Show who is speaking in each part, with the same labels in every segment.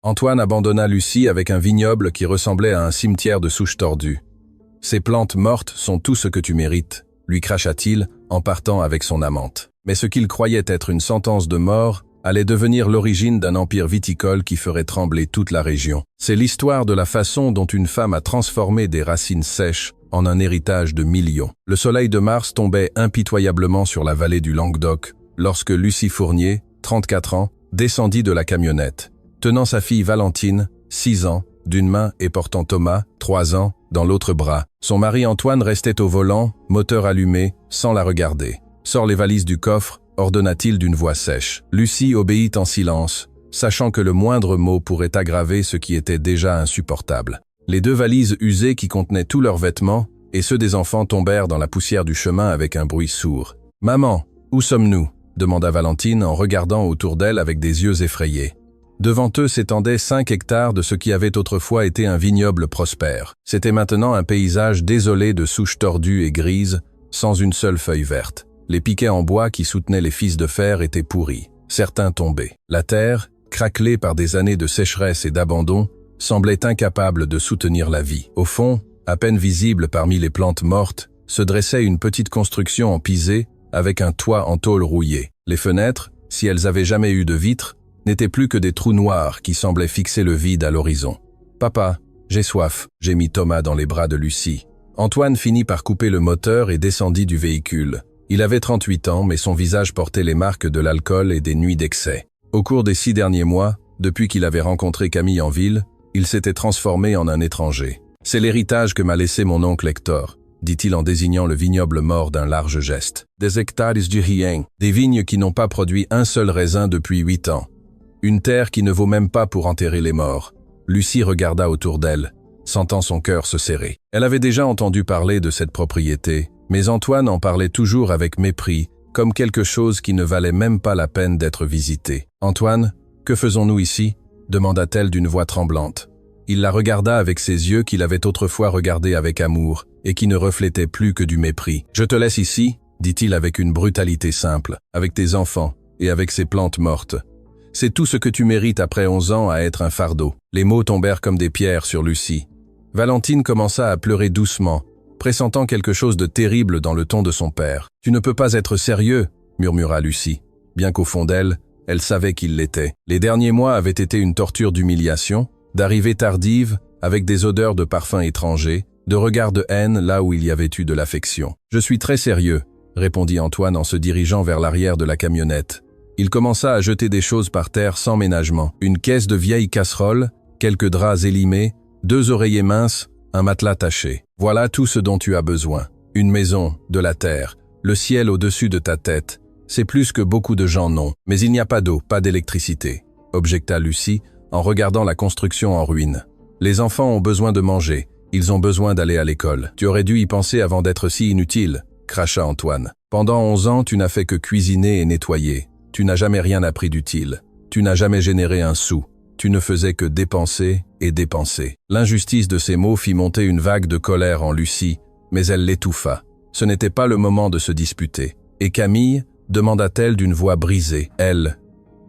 Speaker 1: Antoine abandonna Lucie avec un vignoble qui ressemblait à un cimetière de souches tordues. « Ces plantes mortes sont tout ce que tu mérites », lui cracha-t-il en partant avec son amante. Mais ce qu'il croyait être une sentence de mort allait devenir l'origine d'un empire viticole qui ferait trembler toute la région. C'est l'histoire de la façon dont une femme a transformé des racines sèches en un héritage de millions. Le soleil de mars tombait impitoyablement sur la vallée du Languedoc lorsque Lucie Fournier, 34 ans, descendit de la camionnette, tenant sa fille Valentine, 6 ans, d'une main et portant Thomas, 3 ans, dans l'autre bras. Son mari Antoine restait au volant, moteur allumé, sans la regarder. « Sors les valises du coffre », ordonna-t-il d'une voix sèche. Lucie obéit en silence, sachant que le moindre mot pourrait aggraver ce qui était déjà insupportable. Les 2 valises usées qui contenaient tous leurs vêtements et ceux des enfants tombèrent dans la poussière du chemin avec un bruit sourd. « Maman, où sommes-nous » demanda Valentine en regardant autour d'elle avec des yeux effrayés. Devant eux s'étendaient 5 hectares de ce qui avait autrefois été un vignoble prospère. C'était maintenant un paysage désolé de souches tordues et grises, sans une seule feuille verte. Les piquets en bois qui soutenaient les fils de fer étaient pourris, certains tombés. La terre, craquelée par des années de sécheresse et d'abandon, semblait incapable de soutenir la vie. Au fond, à peine visible parmi les plantes mortes, se dressait une petite construction en pisé avec un toit en tôle rouillée. Les fenêtres, si elles avaient jamais eu de vitres, n'étaient plus que des trous noirs qui semblaient fixer le vide à l'horizon. « Papa, j'ai soif », gémit Thomas dans les bras de Lucie. Antoine finit par couper le moteur et descendit du véhicule. Il avait 38 ans, mais son visage portait les marques de l'alcool et des nuits d'excès. Au cours des 6 derniers mois, depuis qu'il avait rencontré Camille en ville, il s'était transformé en un étranger. « C'est l'héritage que m'a laissé mon oncle Hector », dit-il en désignant le vignoble mort d'un large geste. « Des hectares du rien, des vignes qui n'ont pas produit un seul raisin depuis 8 ans. Une terre qui ne vaut même pas pour enterrer les morts. » Lucie regarda autour d'elle, sentant son cœur se serrer. Elle avait déjà entendu parler de cette propriété, mais Antoine en parlait toujours avec mépris, comme quelque chose qui ne valait même pas la peine d'être visité. « Antoine, que faisons-nous ici ?» demanda-t-elle d'une voix tremblante. Il la regarda avec ses yeux qu'il avait autrefois regardés avec amour et qui ne reflétaient plus que du mépris. « Je te laisse ici, » dit-il avec une brutalité simple, « avec tes enfants et avec ces plantes mortes. C'est tout ce que tu mérites après 11 ans à être un fardeau. » Les mots tombèrent comme des pierres sur Lucie. Valentine commença à pleurer doucement, pressentant quelque chose de terrible dans le ton de son père. « Tu ne peux pas être sérieux » murmura Lucie, bien qu'au fond d'elle, elle savait qu'il l'était. Les derniers mois avaient été une torture d'humiliation, d'arrivées tardives, avec des odeurs de parfums étrangers, de regards de haine là où il y avait eu de l'affection. « Je suis très sérieux » répondit Antoine en se dirigeant vers l'arrière de la camionnette. Il commença à jeter des choses par terre sans ménagement. Une caisse de vieilles casseroles, quelques draps élimés, 2 oreillers minces, un matelas taché. Voilà tout ce dont tu as besoin. Une maison, de la terre, le ciel au-dessus de ta tête. C'est plus que beaucoup de gens n'ont. Mais il n'y a pas d'eau, pas d'électricité, objecta Lucie en regardant la construction en ruine. Les enfants ont besoin de manger. Ils ont besoin d'aller à l'école. Tu aurais dû y penser avant d'être si inutile, cracha Antoine. Pendant 11 ans, tu n'as fait que cuisiner et nettoyer. Tu n'as jamais rien appris d'utile. Tu n'as jamais généré un sou. Tu ne faisais que dépenser et dépenser. L'injustice de ces mots fit monter une vague de colère en Lucie, mais elle l'étouffa. Ce n'était pas le moment de se disputer. « Et Camille ?» demanda-t-elle d'une voix brisée. « Elle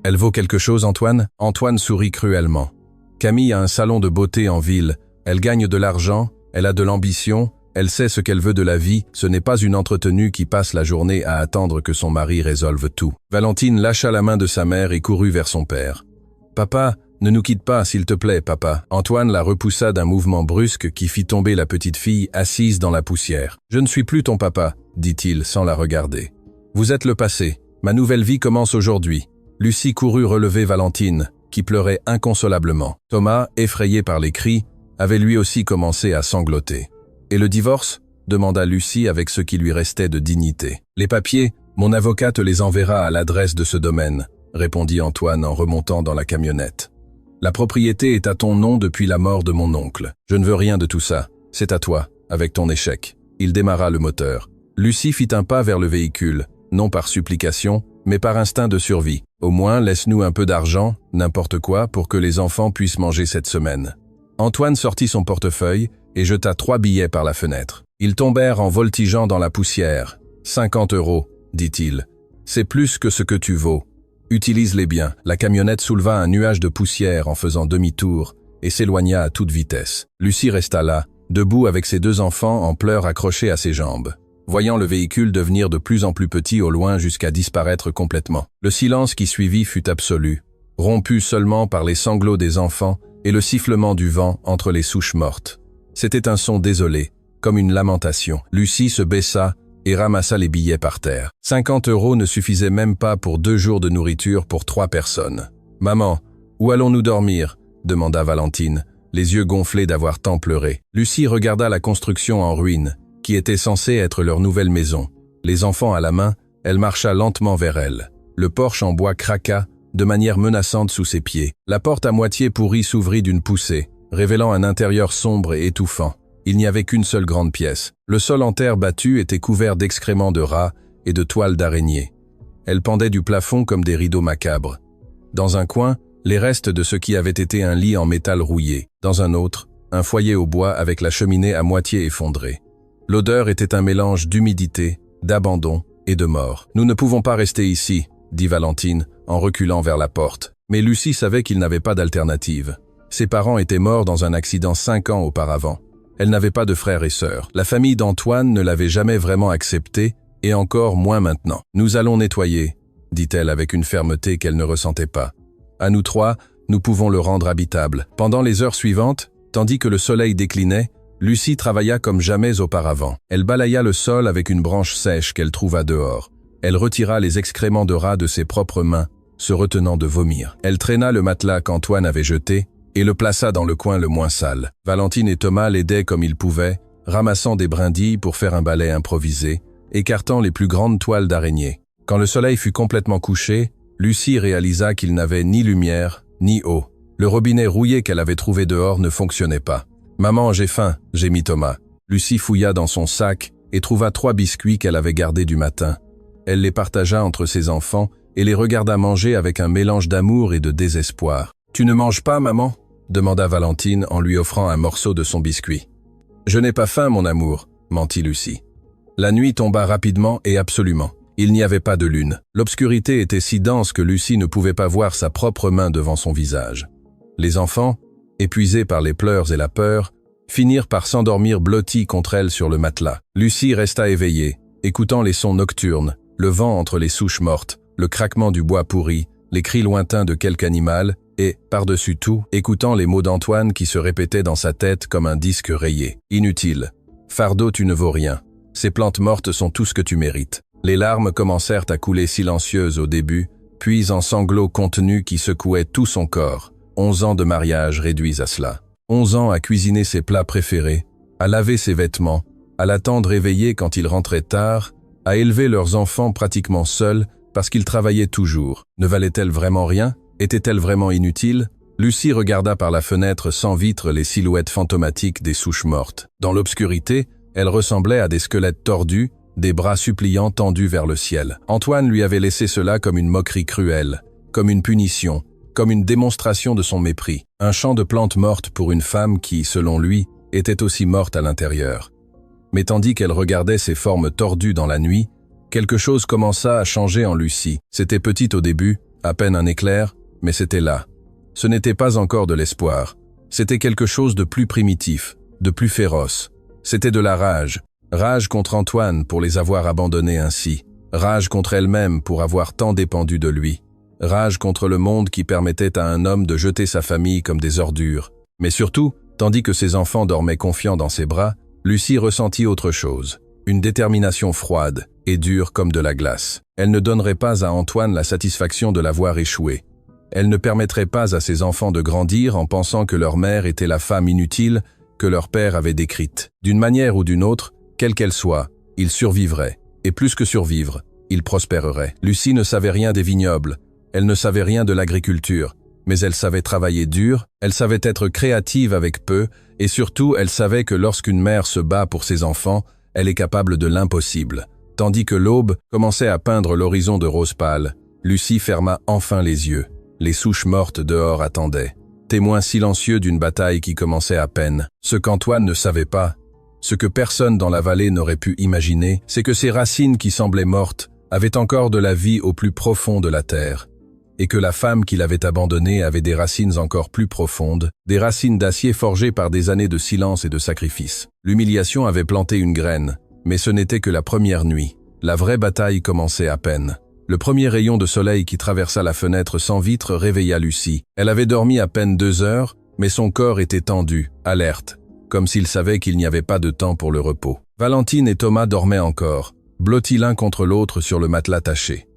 Speaker 1: vaut quelque chose, Antoine ?» Antoine sourit cruellement. « Camille a un salon de beauté en ville. Elle gagne de l'argent, elle a de l'ambition, elle sait ce qu'elle veut de la vie, ce n'est pas une entretenue qui passe la journée à attendre que son mari résolve tout. » Valentine lâcha la main de sa mère et courut vers son père. « Papa, ne nous quitte pas, s'il te plaît, papa. » Antoine la repoussa d'un mouvement brusque qui fit tomber la petite fille assise dans la poussière. « Je ne suis plus ton papa, » dit-il sans la regarder. « Vous êtes le passé. Ma nouvelle vie commence aujourd'hui. » Lucie courut relever Valentine, qui pleurait inconsolablement. Thomas, effrayé par les cris, avait lui aussi commencé à sangloter. « Et le divorce ?» demanda Lucie avec ce qui lui restait de dignité. « Les papiers, mon avocat te les enverra à l'adresse de ce domaine, » répondit Antoine en remontant dans la camionnette. « La propriété est à ton nom depuis la mort de mon oncle. Je ne veux rien de tout ça. C'est à toi, avec ton échec. » Il démarra le moteur. Lucie fit un pas vers le véhicule, non par supplication, mais par instinct de survie. « Au moins, laisse-nous un peu d'argent, n'importe quoi, pour que les enfants puissent manger cette semaine. » Antoine sortit son portefeuille et jeta 3 billets par la fenêtre. Ils tombèrent en voltigeant dans la poussière. « 50 €, dit-il. C'est plus que ce que tu vaux. » Utilise-les bien. La camionnette souleva un nuage de poussière en faisant demi-tour et s'éloigna à toute vitesse. Lucie resta là, debout avec ses 2 enfants en pleurs accrochés à ses jambes, voyant le véhicule devenir de plus en plus petit au loin jusqu'à disparaître complètement. Le silence qui suivit fut absolu, rompu seulement par les sanglots des enfants et le sifflement du vent entre les souches mortes. C'était un son désolé, comme une lamentation. Lucie se baissa et ramassa les billets par terre. 50 € ne suffisaient même pas pour 2 jours de nourriture pour 3 personnes. « Maman, où allons-nous dormir ?» demanda Valentine, les yeux gonflés d'avoir tant pleuré. Lucie regarda la construction en ruine, qui était censée être leur nouvelle maison. Les enfants à la main, elle marcha lentement vers elle. Le porche en bois craqua de manière menaçante sous ses pieds. La porte à moitié pourrie s'ouvrit d'une poussée, révélant un intérieur sombre et étouffant. Il n'y avait qu'une seule grande pièce. Le sol en terre battue était couvert d'excréments de rats et de toiles d'araignées. Elles pendaient du plafond comme des rideaux macabres. Dans un coin, les restes de ce qui avait été un lit en métal rouillé. Dans un autre, un foyer au bois avec la cheminée à moitié effondrée. L'odeur était un mélange d'humidité, d'abandon et de mort. « Nous ne pouvons pas rester ici », dit Valentine en reculant vers la porte. Mais Lucie savait qu'il n'avait pas d'alternative. Ses parents étaient morts dans un accident 5 ans auparavant. Elle n'avait pas de frères et sœurs. La famille d'Antoine ne l'avait jamais vraiment acceptée, et encore moins maintenant. « Nous allons nettoyer », dit-elle avec une fermeté qu'elle ne ressentait pas. « À nous 3, nous pouvons le rendre habitable. » Pendant les heures suivantes, tandis que le soleil déclinait, Lucie travailla comme jamais auparavant. Elle balaya le sol avec une branche sèche qu'elle trouva dehors. Elle retira les excréments de rats de ses propres mains, se retenant de vomir. Elle traîna le matelas qu'Antoine avait jeté et le plaça dans le coin le moins sale. Valentine et Thomas l'aidaient comme ils pouvaient, ramassant des brindilles pour faire un balai improvisé, écartant les plus grandes toiles d'araignée. Quand le soleil fut complètement couché, Lucie réalisa qu'il n'avait ni lumière, ni eau. Le robinet rouillé qu'elle avait trouvé dehors ne fonctionnait pas. « Maman, j'ai faim », gémit Thomas. Lucie fouilla dans son sac et trouva 3 biscuits qu'elle avait gardés du matin. Elle les partagea entre ses enfants et les regarda manger avec un mélange d'amour et de désespoir. « Tu ne manges pas, maman ?» demanda Valentine en lui offrant un morceau de son biscuit. « Je n'ai pas faim, mon amour », mentit Lucie. La nuit tomba rapidement et absolument. Il n'y avait pas de lune. L'obscurité était si dense que Lucie ne pouvait pas voir sa propre main devant son visage. Les enfants, épuisés par les pleurs et la peur, finirent par s'endormir blottis contre elle sur le matelas. Lucie resta éveillée, écoutant les sons nocturnes, le vent entre les souches mortes, le craquement du bois pourri, les cris lointains de quelque animal, et, par-dessus tout, écoutant les mots d'Antoine qui se répétaient dans sa tête comme un disque rayé. « Inutile. Fardeau, tu ne vaux rien. Ces plantes mortes sont tout ce que tu mérites. » Les larmes commencèrent à couler silencieuses au début, puis en sanglots contenus qui secouaient tout son corps. 11 ans de mariage réduits à cela. 11 ans à cuisiner ses plats préférés, à laver ses vêtements, à l'attendre éveillé quand il rentrait tard, à élever leurs enfants pratiquement seuls parce qu'ils travaillaient toujours. Ne valait-elle vraiment rien? Était-elle vraiment inutile? Lucie regarda par la fenêtre sans vitre les silhouettes fantomatiques des souches mortes. Dans l'obscurité, elles ressemblaient à des squelettes tordus, des bras suppliants tendus vers le ciel. Antoine lui avait laissé cela comme une moquerie cruelle, comme une punition, comme une démonstration de son mépris. Un champ de plantes mortes pour une femme qui, selon lui, était aussi morte à l'intérieur. Mais tandis qu'elle regardait ces formes tordues dans la nuit, quelque chose commença à changer en Lucie. C'était petit au début, à peine un éclair, mais c'était là. Ce n'était pas encore de l'espoir. C'était quelque chose de plus primitif, de plus féroce. C'était de la rage. Rage contre Antoine pour les avoir abandonnés ainsi. Rage contre elle-même pour avoir tant dépendu de lui. Rage contre le monde qui permettait à un homme de jeter sa famille comme des ordures. Mais surtout, tandis que ses enfants dormaient confiants dans ses bras, Lucie ressentit autre chose. Une détermination froide et dure comme de la glace. Elle ne donnerait pas à Antoine la satisfaction de l'avoir échoué. Elle ne permettrait pas à ses enfants de grandir en pensant que leur mère était la femme inutile que leur père avait décrite. D'une manière ou d'une autre, quelle qu'elle soit, ils survivraient. Et plus que survivre, ils prospéreraient. Lucie ne savait rien des vignobles, elle ne savait rien de l'agriculture, mais elle savait travailler dur, elle savait être créative avec peu, et surtout elle savait que lorsqu'une mère se bat pour ses enfants, elle est capable de l'impossible. Tandis que l'aube commençait à peindre l'horizon de rose pâle, Lucie ferma enfin les yeux. Les souches mortes dehors attendaient, témoins silencieux d'une bataille qui commençait à peine. Ce qu'Antoine ne savait pas, ce que personne dans la vallée n'aurait pu imaginer, c'est que ces racines qui semblaient mortes avaient encore de la vie au plus profond de la terre. et que la femme qui l'avait abandonné avait des racines encore plus profondes, des racines d'acier forgées par des années de silence et de sacrifice. L'humiliation avait planté une graine, mais ce n'était que la première nuit. La vraie bataille commençait à peine. Le premier rayon de soleil qui traversa la fenêtre sans vitre réveilla Lucie. Elle avait dormi à peine 2 heures, mais son corps était tendu, alerte, comme s'il savait qu'il n'y avait pas de temps pour le repos. Valentine et Thomas dormaient encore, blottis l'un contre l'autre sur le matelas taché.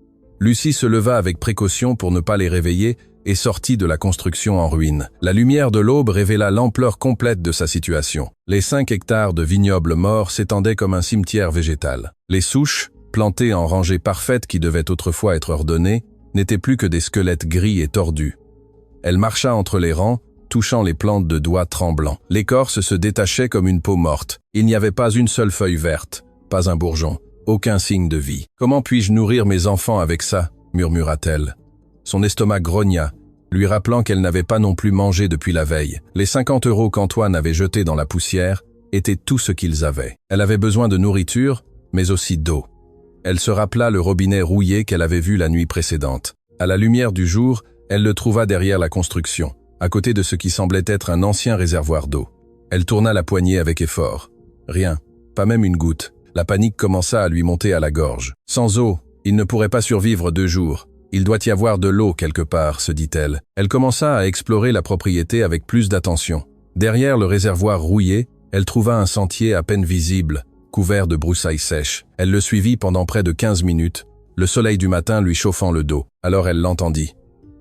Speaker 1: Lucie se leva avec précaution pour ne pas les réveiller et sortit de la construction en ruine. La lumière de l'aube révéla l'ampleur complète de sa situation. Les 5 hectares de vignobles morts s'étendaient comme un cimetière végétal. Les souches, plantées en rangées parfaites qui devaient autrefois être ordonnées, n'étaient plus que des squelettes gris et tordus. Elle marcha entre les rangs, touchant les plantes de doigts tremblants. L'écorce se détachait comme une peau morte. Il n'y avait pas une seule feuille verte, pas un bourgeon, aucun signe de vie. « Comment puis-je nourrir mes enfants avec ça ?» murmura-t-elle. Son estomac grogna, lui rappelant qu'elle n'avait pas non plus mangé depuis la veille. Les 50 € qu'Antoine avait jetés dans la poussière étaient tout ce qu'ils avaient. Elle avait besoin de nourriture, mais aussi d'eau. Elle se rappela le robinet rouillé qu'elle avait vu la nuit précédente. À la lumière du jour, elle le trouva derrière la construction, à côté de ce qui semblait être un ancien réservoir d'eau. Elle tourna la poignée avec effort. Rien, pas même une goutte. La panique commença à lui monter à la gorge. Sans eau, il ne pourrait pas survivre 2 jours. Il doit y avoir de l'eau quelque part, se dit-elle. Elle commença à explorer la propriété avec plus d'attention. Derrière le réservoir rouillé, elle trouva un sentier à peine visible, couvert de broussailles sèches. Elle le suivit pendant près de 15 minutes, le soleil du matin lui chauffant le dos. Alors elle l'entendit.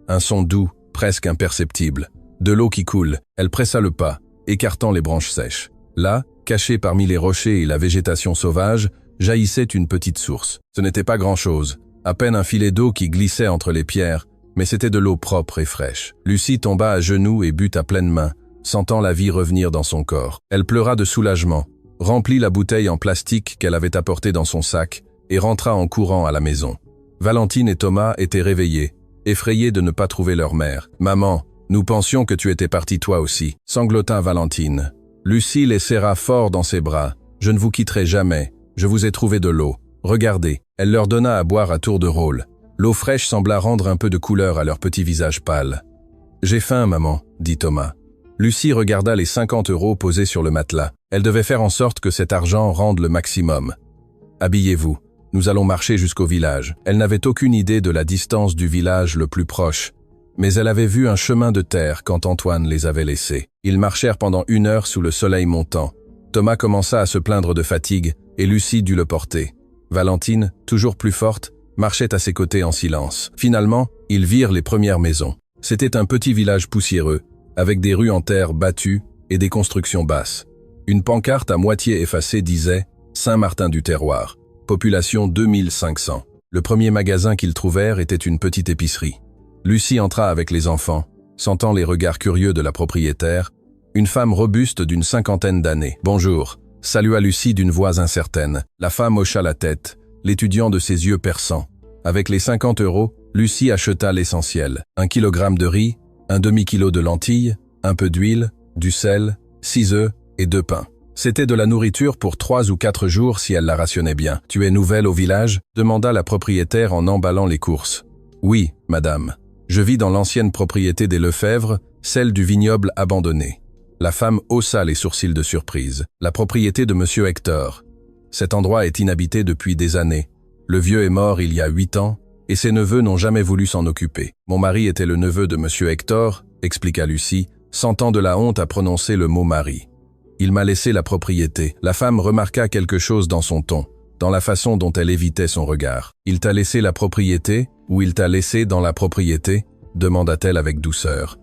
Speaker 1: Un son doux, presque imperceptible. De l'eau qui coule. Elle pressa le pas, écartant les branches sèches. Là, cachée parmi les rochers et la végétation sauvage, jaillissait une petite source. Ce n'était pas grand-chose, à peine un filet d'eau qui glissait entre les pierres, mais c'était de l'eau propre et fraîche. Lucie tomba à genoux et but à pleines mains, sentant la vie revenir dans son corps. Elle pleura de soulagement, remplit la bouteille en plastique qu'elle avait apportée dans son sac et rentra en courant à la maison. Valentine et Thomas étaient réveillés, effrayés de ne pas trouver leur mère. « Maman, nous pensions que tu étais partie toi aussi », sanglota Valentine. Lucie les serra fort dans ses bras. « Je ne vous quitterai jamais, je vous ai trouvé de l'eau. Regardez. » Elle leur donna à boire à tour de rôle. L'eau fraîche sembla rendre un peu de couleur à leur petit visage pâle. « J'ai faim, maman, » dit Thomas. Lucie regarda les 50 € posés sur le matelas. Elle devait faire en sorte que cet argent rende le maximum. « Habillez-vous, nous allons marcher jusqu'au village. » Elle n'avait aucune idée de la distance du village le plus proche, mais elle avait vu un chemin de terre quand Antoine les avait laissés. Ils marchèrent pendant 1 heure sous le soleil montant. Thomas commença à se plaindre de fatigue et Lucie dut le porter. Valentine, toujours plus forte, marchait à ses côtés en silence. Finalement, ils virent les premières maisons. C'était un petit village poussiéreux, avec des rues en terre battues et des constructions basses. Une pancarte à moitié effacée disait « Saint-Martin du Terroir, population 2500 ». Le premier magasin qu'ils trouvèrent était une petite épicerie. Lucie entra avec les enfants, sentant les regards curieux de la propriétaire, une femme robuste d'une 50aine d'années. « Bonjour », salua Lucie d'une voix incertaine. La femme hocha la tête, l'étudiant de ses yeux perçants. Avec les 50 €, Lucie acheta l'essentiel. 1 kilogramme de riz, un demi-kilo de lentilles, un peu d'huile, du sel, 6 œufs et 2 pains. C'était de la nourriture pour 3 ou 4 jours si elle la rationnait bien. « Tu es nouvelle au village ?» demanda la propriétaire en emballant les courses. « Oui, madame. Je vis dans l'ancienne propriété des Lefebvre, celle du vignoble abandonné. » La femme haussa les sourcils de surprise. « La propriété de monsieur Hector. Cet endroit est inhabité depuis des années. Le vieux est mort il y a 8 ans, et ses neveux n'ont jamais voulu s'en occuper. Mon mari était le neveu de monsieur Hector, » expliqua Lucie, sentant de la honte à prononcer le mot mari. « Il m'a laissé la propriété. » La femme remarqua quelque chose dans son ton, dans la façon dont elle évitait son regard. « Il t'a laissé la propriété, ou il t'a laissé dans la propriété ?» demanda-t-elle avec douceur.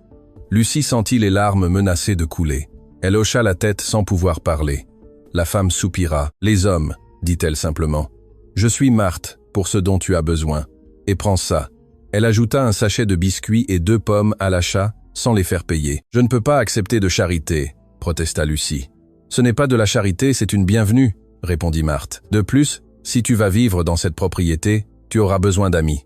Speaker 1: Lucie sentit les larmes menacées de couler. Elle hocha la tête sans pouvoir parler. La femme soupira. « Les hommes, » dit-elle simplement. « Je suis Marthe, pour ce dont tu as besoin. Et prends ça. » Elle ajouta un sachet de biscuits et 2 pommes à l'achat, sans les faire payer. « Je ne peux pas accepter de charité, » protesta Lucie. « Ce n'est pas de la charité, c'est une bienvenue, » répondit Marthe. « De plus, si tu vas vivre dans cette propriété, tu auras besoin d'amis.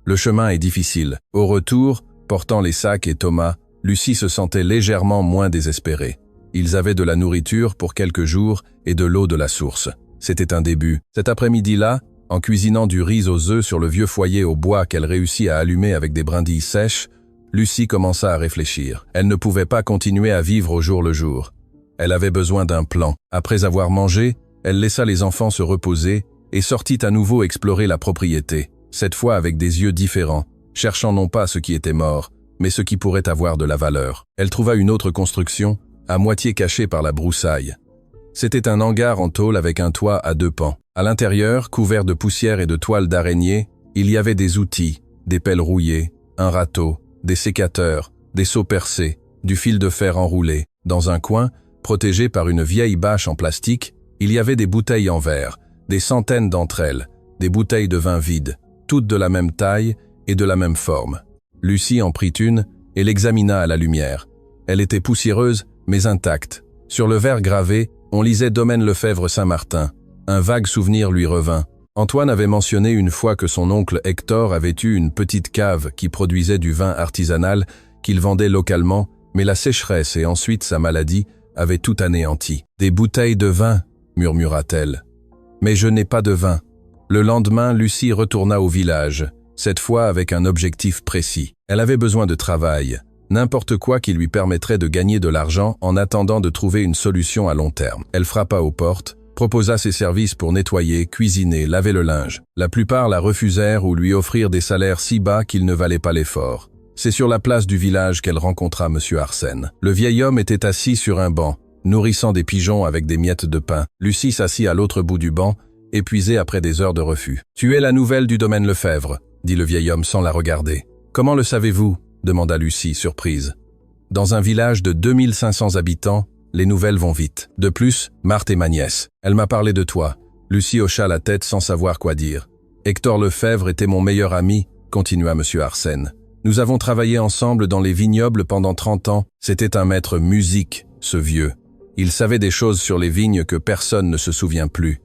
Speaker 1: Le chemin est difficile. » Au retour, portant les sacs et Thomas, Lucie se sentait légèrement moins désespérée. Ils avaient de la nourriture pour quelques jours et de l'eau de la source. C'était un début. Cet après-midi-là, En cuisinant du riz aux œufs sur le vieux foyer au bois qu'elle réussit à allumer avec des brindilles sèches, Lucie commença à réfléchir. Elle ne pouvait pas continuer à vivre au jour le jour. Elle avait besoin d'un plan. Après avoir mangé, elle laissa les enfants se reposer et sortit à nouveau explorer la propriété, cette fois avec des yeux différents, cherchant non pas ce qui était mort, mais ce qui pourrait avoir de la valeur. Elle trouva une autre construction, à moitié cachée par la broussaille. C'était un hangar en tôle avec un toit à 2 pans. À l'intérieur, couvert de poussière et de toiles d'araignée, il y avait des outils, des pelles rouillées, un râteau, des sécateurs, des seaux percés, du fil de fer enroulé. Dans un coin, protégé par une vieille bâche en plastique, il y avait des bouteilles en verre, des centaines d'entre elles, des bouteilles de vin vides, toutes de la même taille et de la même forme. Lucie en prit une et l'examina à la lumière. Elle était poussiéreuse, mais intacte. Sur le verre gravé, on lisait Domaine Lefebvre Saint-Martin. Un vague souvenir lui revint. Antoine avait mentionné une fois que son oncle Hector avait eu une petite cave qui produisait du vin artisanal qu'il vendait localement, mais la sécheresse et ensuite sa maladie avaient tout anéanti. « Des bouteilles de vin » murmura-t-elle. « Mais je n'ai pas de vin. » Le lendemain, Lucie retourna au village, cette fois avec un objectif précis. Elle avait besoin de travail, n'importe quoi qui lui permettrait de gagner de l'argent en attendant de trouver une solution à long terme. Elle frappa aux portes, proposa ses services pour nettoyer, cuisiner, laver le linge. La plupart la refusèrent ou lui offrirent des salaires si bas qu'il ne valait pas l'effort. C'est sur la place du village qu'elle rencontra M. Arsène. Le vieil homme était assis sur un banc, nourrissant des pigeons avec des miettes de pain. Lucie s'assit à l'autre bout du banc, épuisée après des heures de refus. « Tu es la nouvelle du domaine Lefebvre », dit le vieil homme sans la regarder. « Comment le savez-vous » demanda Lucie, surprise. Dans un village de 2500 habitants, les nouvelles vont vite. De plus, Marthe est ma nièce. Elle m'a parlé de toi. Lucie hocha la tête sans savoir quoi dire. Hector Lefebvre était mon meilleur ami, continua M. Arsène. Nous avons travaillé ensemble dans les vignobles pendant 30 ans. C'était un maître musique, ce vieux. Il savait des choses sur les vignes que personne ne se souvient plus.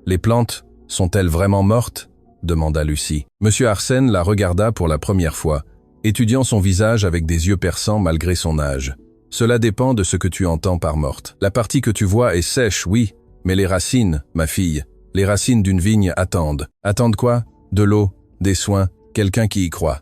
Speaker 1: Les plantes, sont-elles vraiment mortes ? Demanda Lucie. M. Arsène la regarda pour la première fois, étudiant son visage avec des yeux perçants malgré son âge. Cela dépend de ce que tu entends par morte. La partie que tu vois est sèche, oui, mais les racines, ma fille, les racines d'une vigne attendent. Attendent quoi ? De l'eau, des soins, quelqu'un qui y croit.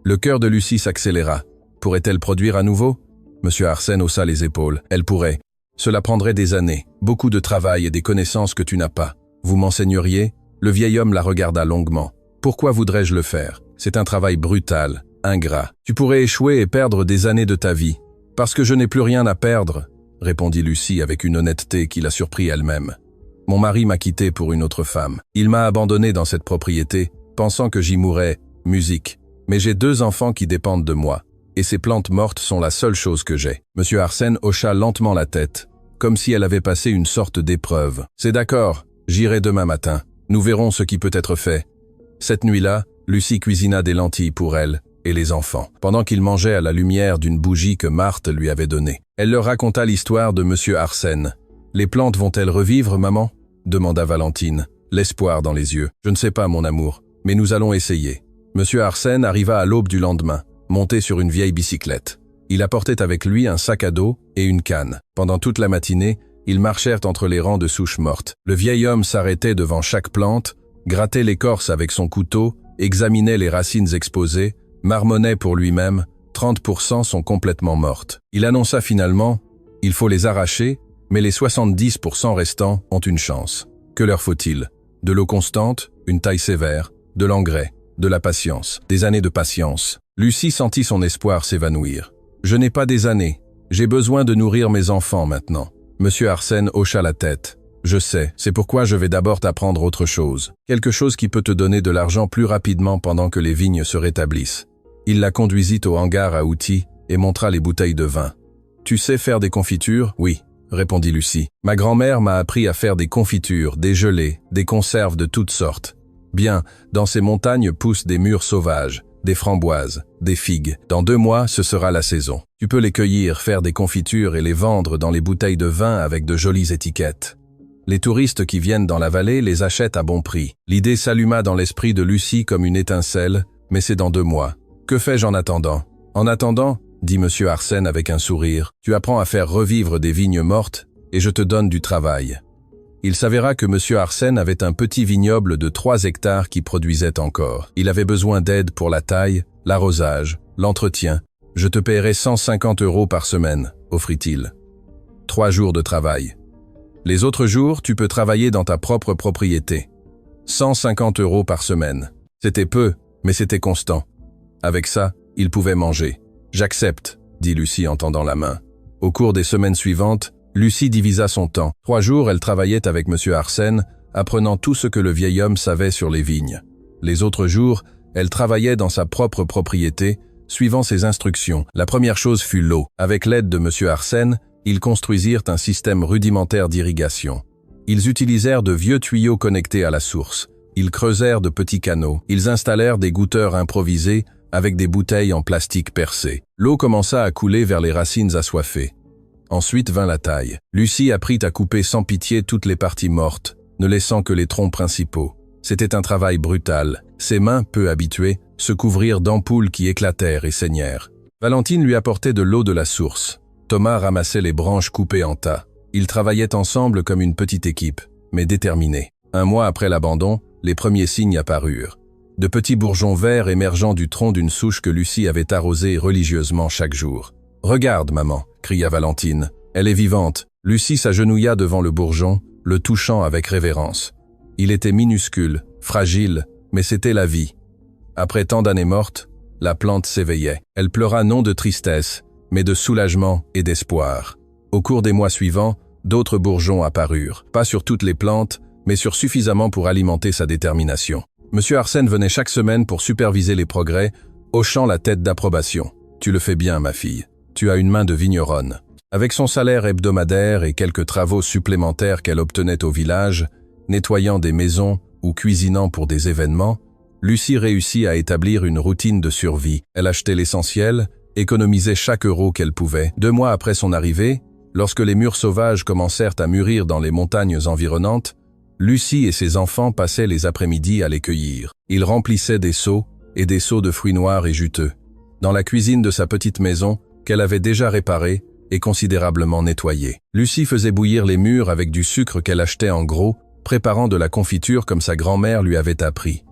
Speaker 1: Le cœur de Lucie s'accéléra. Pourrait-elle produire à nouveau ? M. Arsène haussa les épaules. Elle pourrait. Cela prendrait des années, beaucoup de travail et des connaissances que tu n'as pas. Vous m'enseigneriez ? Le vieil homme la regarda longuement. Pourquoi voudrais-je le faire ? C'est un travail brutal, ingrat. Tu pourrais échouer et perdre des années de ta vie. Parce que je n'ai plus rien à perdre, répondit Lucie avec une honnêteté qui la surprit elle-même. Mon mari m'a quitté pour une autre femme. Il m'a abandonné dans cette propriété, pensant que j'y mourrais, musique. Mais j'ai 2 enfants qui dépendent de moi, et ces plantes mortes sont la seule chose que j'ai. M. Arsène hocha lentement la tête, comme si elle avait passé une sorte d'épreuve. C'est d'accord, j'irai demain matin. Nous verrons ce qui peut être fait. Cette nuit-là, Lucie cuisina des lentilles pour elle et les enfants, pendant qu'ils mangeaient à la lumière d'une bougie que Marthe lui avait donnée. Elle leur raconta l'histoire de M. Arsène. « Les plantes vont-elles revivre, maman » demanda Valentine, l'espoir dans les yeux. « Je ne sais pas, mon amour, mais nous allons essayer. » M. Arsène arriva à l'aube du lendemain, monté sur une vieille bicyclette. Il apportait avec lui un sac à dos et une canne. Pendant toute la matinée, ils marchèrent entre les rangs de souches mortes. Le vieil homme s'arrêtait devant chaque plante, grattait l'écorce avec son couteau, examinait les racines exposées, marmonnait pour lui-même, 30% sont complètement mortes. Il annonça finalement, il faut les arracher, mais les 70% restants ont une chance. Que leur faut-il ? De l'eau constante, une taille sévère, de l'engrais, de la patience, des années de patience. Lucie sentit son espoir s'évanouir. Je n'ai pas des années, j'ai besoin de nourrir mes enfants maintenant. Monsieur Arsène hocha la tête. Je sais, c'est pourquoi je vais d'abord t'apprendre autre chose. Quelque chose qui peut te donner de l'argent plus rapidement pendant que les vignes se rétablissent. Il la conduisit au hangar à outils et montra les bouteilles de vin. « Tu sais faire des confitures ?» « Oui, » répondit Lucie. « Ma grand-mère m'a appris à faire des confitures, des gelées, des conserves de toutes sortes. Bien, dans ces montagnes poussent des mûres sauvages, des framboises, des figues. Dans 2 mois, ce sera la saison. Tu peux les cueillir, faire des confitures et les vendre dans les bouteilles de vin avec de jolies étiquettes. Les touristes qui viennent dans la vallée les achètent à bon prix. » L'idée s'alluma dans l'esprit de Lucie comme une étincelle, mais c'est dans 2 mois. Que fais-je en attendant ? En attendant, dit M. Arsène avec un sourire, tu apprends à faire revivre des vignes mortes et je te donne du travail. Il s'avéra que M. Arsène avait un petit vignoble de 3 hectares qui produisait encore. Il avait besoin d'aide pour la taille, l'arrosage, l'entretien. « Je te paierai 150 € par semaine », offrit-il. 3 jours de travail. Les autres jours, tu peux travailler dans ta propre propriété. 150 € par semaine. C'était peu, mais c'était constant. Avec ça, il pouvait manger. « J'accepte », dit Lucie en tendant la main. Au cours des semaines suivantes, Lucie divisa son temps. 3 jours, elle travaillait avec M. Arsène, apprenant tout ce que le vieil homme savait sur les vignes. Les autres jours, elle travaillait dans sa propre propriété, suivant ses instructions. La première chose fut l'eau. Avec l'aide de M. Arsène, ils construisirent un système rudimentaire d'irrigation. Ils utilisèrent de vieux tuyaux connectés à la source. Ils creusèrent de petits canaux. Ils installèrent des goutteurs improvisés avec des bouteilles en plastique percées. L'eau commença à couler vers les racines assoiffées. Ensuite vint la taille. Lucie apprit à couper sans pitié toutes les parties mortes, ne laissant que les troncs principaux. C'était un travail brutal. Ses mains, peu habituées, se couvrirent d'ampoules qui éclatèrent et saignèrent. Valentine lui apportait de l'eau de la source. Thomas ramassait les branches coupées en tas. Ils travaillaient ensemble comme une petite équipe, mais déterminée. 1 mois après l'abandon, les premiers signes apparurent. De petits bourgeons verts émergeant du tronc d'une souche que Lucie avait arrosée religieusement chaque jour. « Regarde, maman !» cria Valentine. « Elle est vivante !» Lucie s'agenouilla devant le bourgeon, le touchant avec révérence. Il était minuscule, fragile, mais c'était la vie. Après tant d'années mortes, la plante s'éveillait. Elle pleura non de tristesse, mais de soulagement et d'espoir. Au cours des mois suivants, d'autres bourgeons apparurent. Pas sur toutes les plantes, mais sur suffisamment pour alimenter sa détermination. M. Arsène venait chaque semaine pour superviser les progrès, hochant la tête d'approbation. « Tu le fais bien, ma fille. Tu as une main de vigneronne. » Avec son salaire hebdomadaire et quelques travaux supplémentaires qu'elle obtenait au village, nettoyant des maisons ou cuisinant pour des événements, Lucie réussit à établir une routine de survie. Elle achetait l'essentiel, économisait chaque euro qu'elle pouvait. 2 mois après son arrivée, lorsque les mûres sauvages commencèrent à mûrir dans les montagnes environnantes, Lucie et ses enfants passaient les après-midi à les cueillir. Ils remplissaient des seaux et des seaux de fruits noirs et juteux. Dans la cuisine de sa petite maison, qu'elle avait déjà réparée et considérablement nettoyée. Lucie faisait bouillir les mûres avec du sucre qu'elle achetait en gros, préparant de la confiture comme sa grand-mère lui avait appris.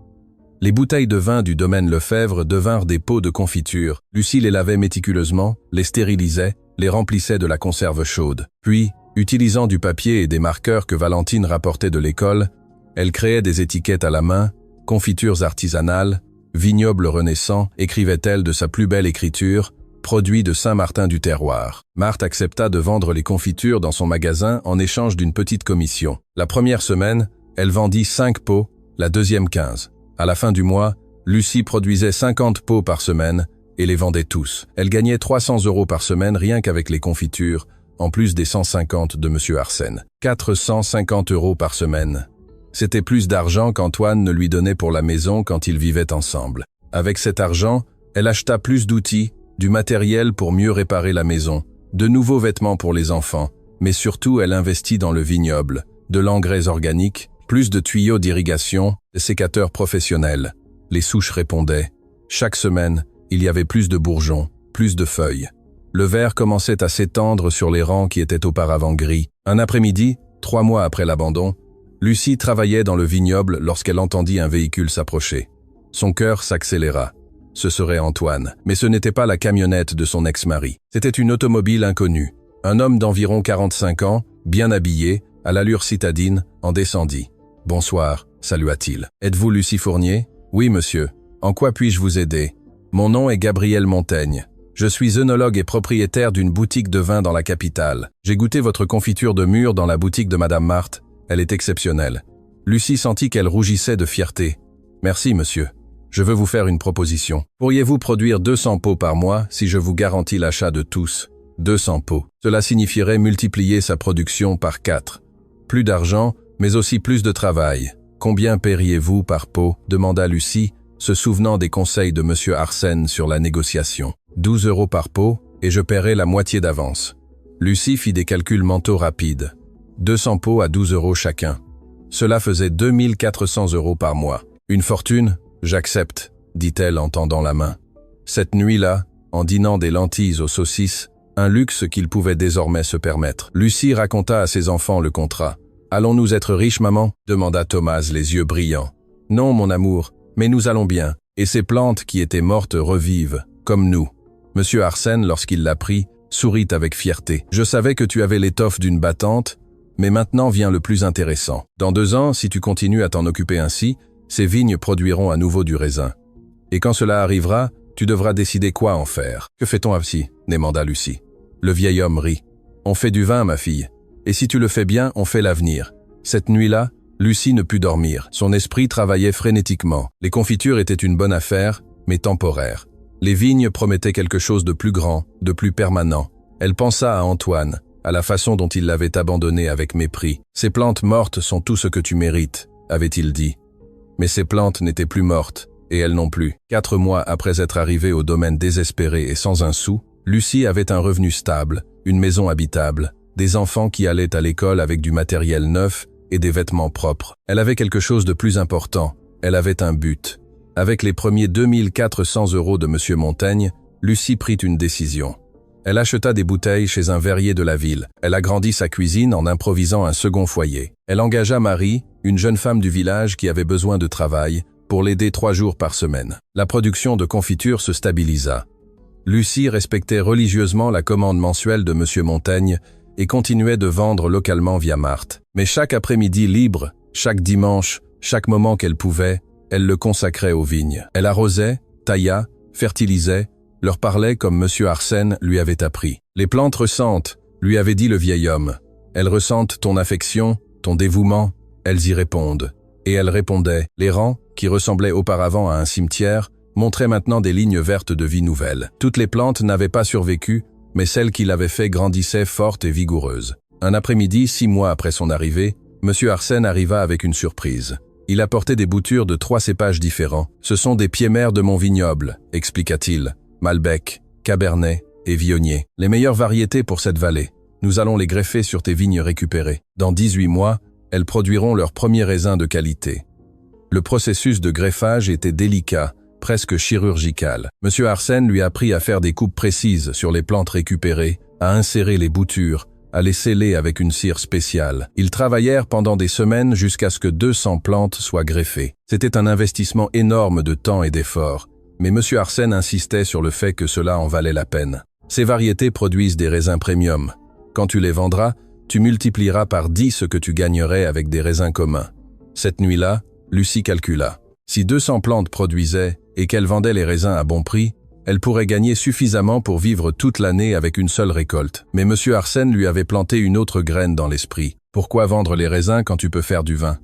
Speaker 1: Les bouteilles de vin du domaine Lefebvre devinrent des pots de confiture. Lucie les lavait méticuleusement, les stérilisait, les remplissait de la conserve chaude. Puis, utilisant du papier et des marqueurs que Valentine rapportait de l'école, elle créait des étiquettes à la main, confitures artisanales, vignoble renaissant, écrivait-elle de sa plus belle écriture, produit de Saint-Martin du Terroir. Marthe accepta de vendre les confitures dans son magasin en échange d'une petite commission. La première semaine, elle vendit 5 pots, la deuxième 15. À la fin du mois, Lucie produisait 50 pots par semaine et les vendait tous. Elle gagnait 300 € par semaine rien qu'avec les confitures, en plus des 150 de M. Arsène. 450 € par semaine. C'était plus d'argent qu'Antoine ne lui donnait pour la maison quand ils vivaient ensemble. Avec cet argent, elle acheta plus d'outils, du matériel pour mieux réparer la maison, de nouveaux vêtements pour les enfants, mais surtout elle investit dans le vignoble, de l'engrais organique, plus de tuyaux d'irrigation, des sécateurs professionnels. Les souches répondaient. Chaque semaine, il y avait plus de bourgeons, plus de feuilles. Le vert commençait à s'étendre sur les rangs qui étaient auparavant gris. Un après-midi, 3 mois après l'abandon, Lucie travaillait dans le vignoble lorsqu'elle entendit un véhicule s'approcher. Son cœur s'accéléra. Ce serait Antoine, mais ce n'était pas la camionnette de son ex-mari. C'était une automobile inconnue. Un homme d'environ 45 ans, bien habillé, à l'allure citadine, en descendit. « Bonsoir », salua-t-il. « Êtes-vous Lucie Fournier ?»« Oui, monsieur. En quoi puis-je vous aider ? Mon nom est Gabriel Montaigne. Je suis œnologue et propriétaire d'une boutique de vin dans la capitale. J'ai goûté votre confiture de mûre dans la boutique de Madame Marthe. Elle est exceptionnelle. » Lucie sentit qu'elle rougissait de fierté. « Merci, monsieur. Je veux vous faire une proposition. Pourriez-vous produire 200 pots par mois si je vous garantis l'achat de tous ? 200 pots. Cela signifierait multiplier sa production par 4. Plus d'argent, mais aussi plus de travail. Combien paieriez-vous par pot ? Demanda Lucie, se souvenant des conseils de M. Arsène sur la négociation. 12 € par pot, et je paierai la moitié d'avance. Lucie fit des calculs mentaux rapides. 200 pots à 12 € chacun. Cela faisait 2400 € par mois. Une fortune ? J'accepte, dit-elle en tendant la main. Cette nuit-là, en dînant des lentilles aux saucisses, un luxe qu'il pouvait désormais se permettre. Lucie raconta à ses enfants le contrat. Allons-nous être riches, maman? Demanda Thomas, les yeux brillants. Non, mon amour, mais nous allons bien. Et ces plantes qui étaient mortes revivent, comme nous. Monsieur Arsène, lorsqu'il l'apprit, sourit avec fierté. Je savais que tu avais l'étoffe d'une battante, mais maintenant vient le plus intéressant. Dans 2 ans, si tu continues à t'en occuper ainsi, ces vignes produiront à nouveau du raisin. Et quand cela arrivera, tu devras décider quoi en faire. Que fait-on ainsi? Demanda Lucie. Le vieil homme rit. On fait du vin, ma fille. Et si tu le fais bien, on fait l'avenir. Cette nuit-là, Lucie ne put dormir. Son esprit travaillait frénétiquement. Les confitures étaient une bonne affaire, mais temporaire. Les vignes promettaient quelque chose de plus grand, de plus permanent. Elle pensa à Antoine, à la façon dont il l'avait abandonné avec mépris. « Ces plantes mortes sont tout ce que tu mérites », avait-il dit. Mais ces plantes n'étaient plus mortes, et elle non plus. 4 mois après être arrivée au domaine désespéré et sans un sou, Lucie avait un revenu stable, une maison habitable, des enfants qui allaient à l'école avec du matériel neuf et des vêtements propres. Elle avait quelque chose de plus important, elle avait un but. Avec les premiers 2400 € de M. Montaigne, Lucie prit une décision. Elle acheta des bouteilles chez un verrier de la ville. Elle agrandit sa cuisine en improvisant un second foyer. Elle engagea Marie, une jeune femme du village qui avait besoin de travail, pour l'aider 3 jours par semaine. La production de confitures se stabilisa. Lucie respectait religieusement la commande mensuelle de M. Montaigne et continuait de vendre localement via Marthe. Mais chaque après-midi libre, chaque dimanche, chaque moment qu'elle pouvait, elle le consacrait aux vignes. Elle arrosait, tailla, fertilisait, leur parlait comme M. Arsène lui avait appris. Les plantes ressentent, lui avait dit le vieil homme. Elles ressentent ton affection, ton dévouement, elles y répondent. Et elle répondait. Les rangs, qui ressemblaient auparavant à un cimetière, montraient maintenant des lignes vertes de vie nouvelle. Toutes les plantes n'avaient pas survécu, mais celles qui l'avaient fait grandissaient fortes et vigoureuses. Un après-midi, 6 mois après son arrivée, M. Arsène arriva avec une surprise. Il apportait des boutures de 3 cépages différents. « Ce sont des pieds-mères de mon vignoble », expliqua-t-il. « Malbec, Cabernet et Viognier. Les meilleures variétés pour cette vallée. Nous allons les greffer sur tes vignes récupérées. Dans 18 mois, elles produiront leurs premiers raisins de qualité. » Le processus de greffage était délicat, presque chirurgical. M. Arsène lui apprit à faire des coupes précises sur les plantes récupérées, à insérer les boutures, à les sceller avec une cire spéciale. Ils travaillèrent pendant des semaines jusqu'à ce que 200 plantes soient greffées. C'était un investissement énorme de temps et d'efforts, mais M. Arsène insistait sur le fait que cela en valait la peine. Ces variétés produisent des raisins premium. Quand tu les vendras, tu multiplieras par 10 ce que tu gagnerais avec des raisins communs. Cette nuit-là, Lucie calcula. Si 200 plantes produisaient et qu'elle vendait les raisins à bon prix, elle pourrait gagner suffisamment pour vivre toute l'année avec une seule récolte. Mais M. Arsène lui avait planté une autre graine dans l'esprit. Pourquoi vendre les raisins quand tu peux faire du vin?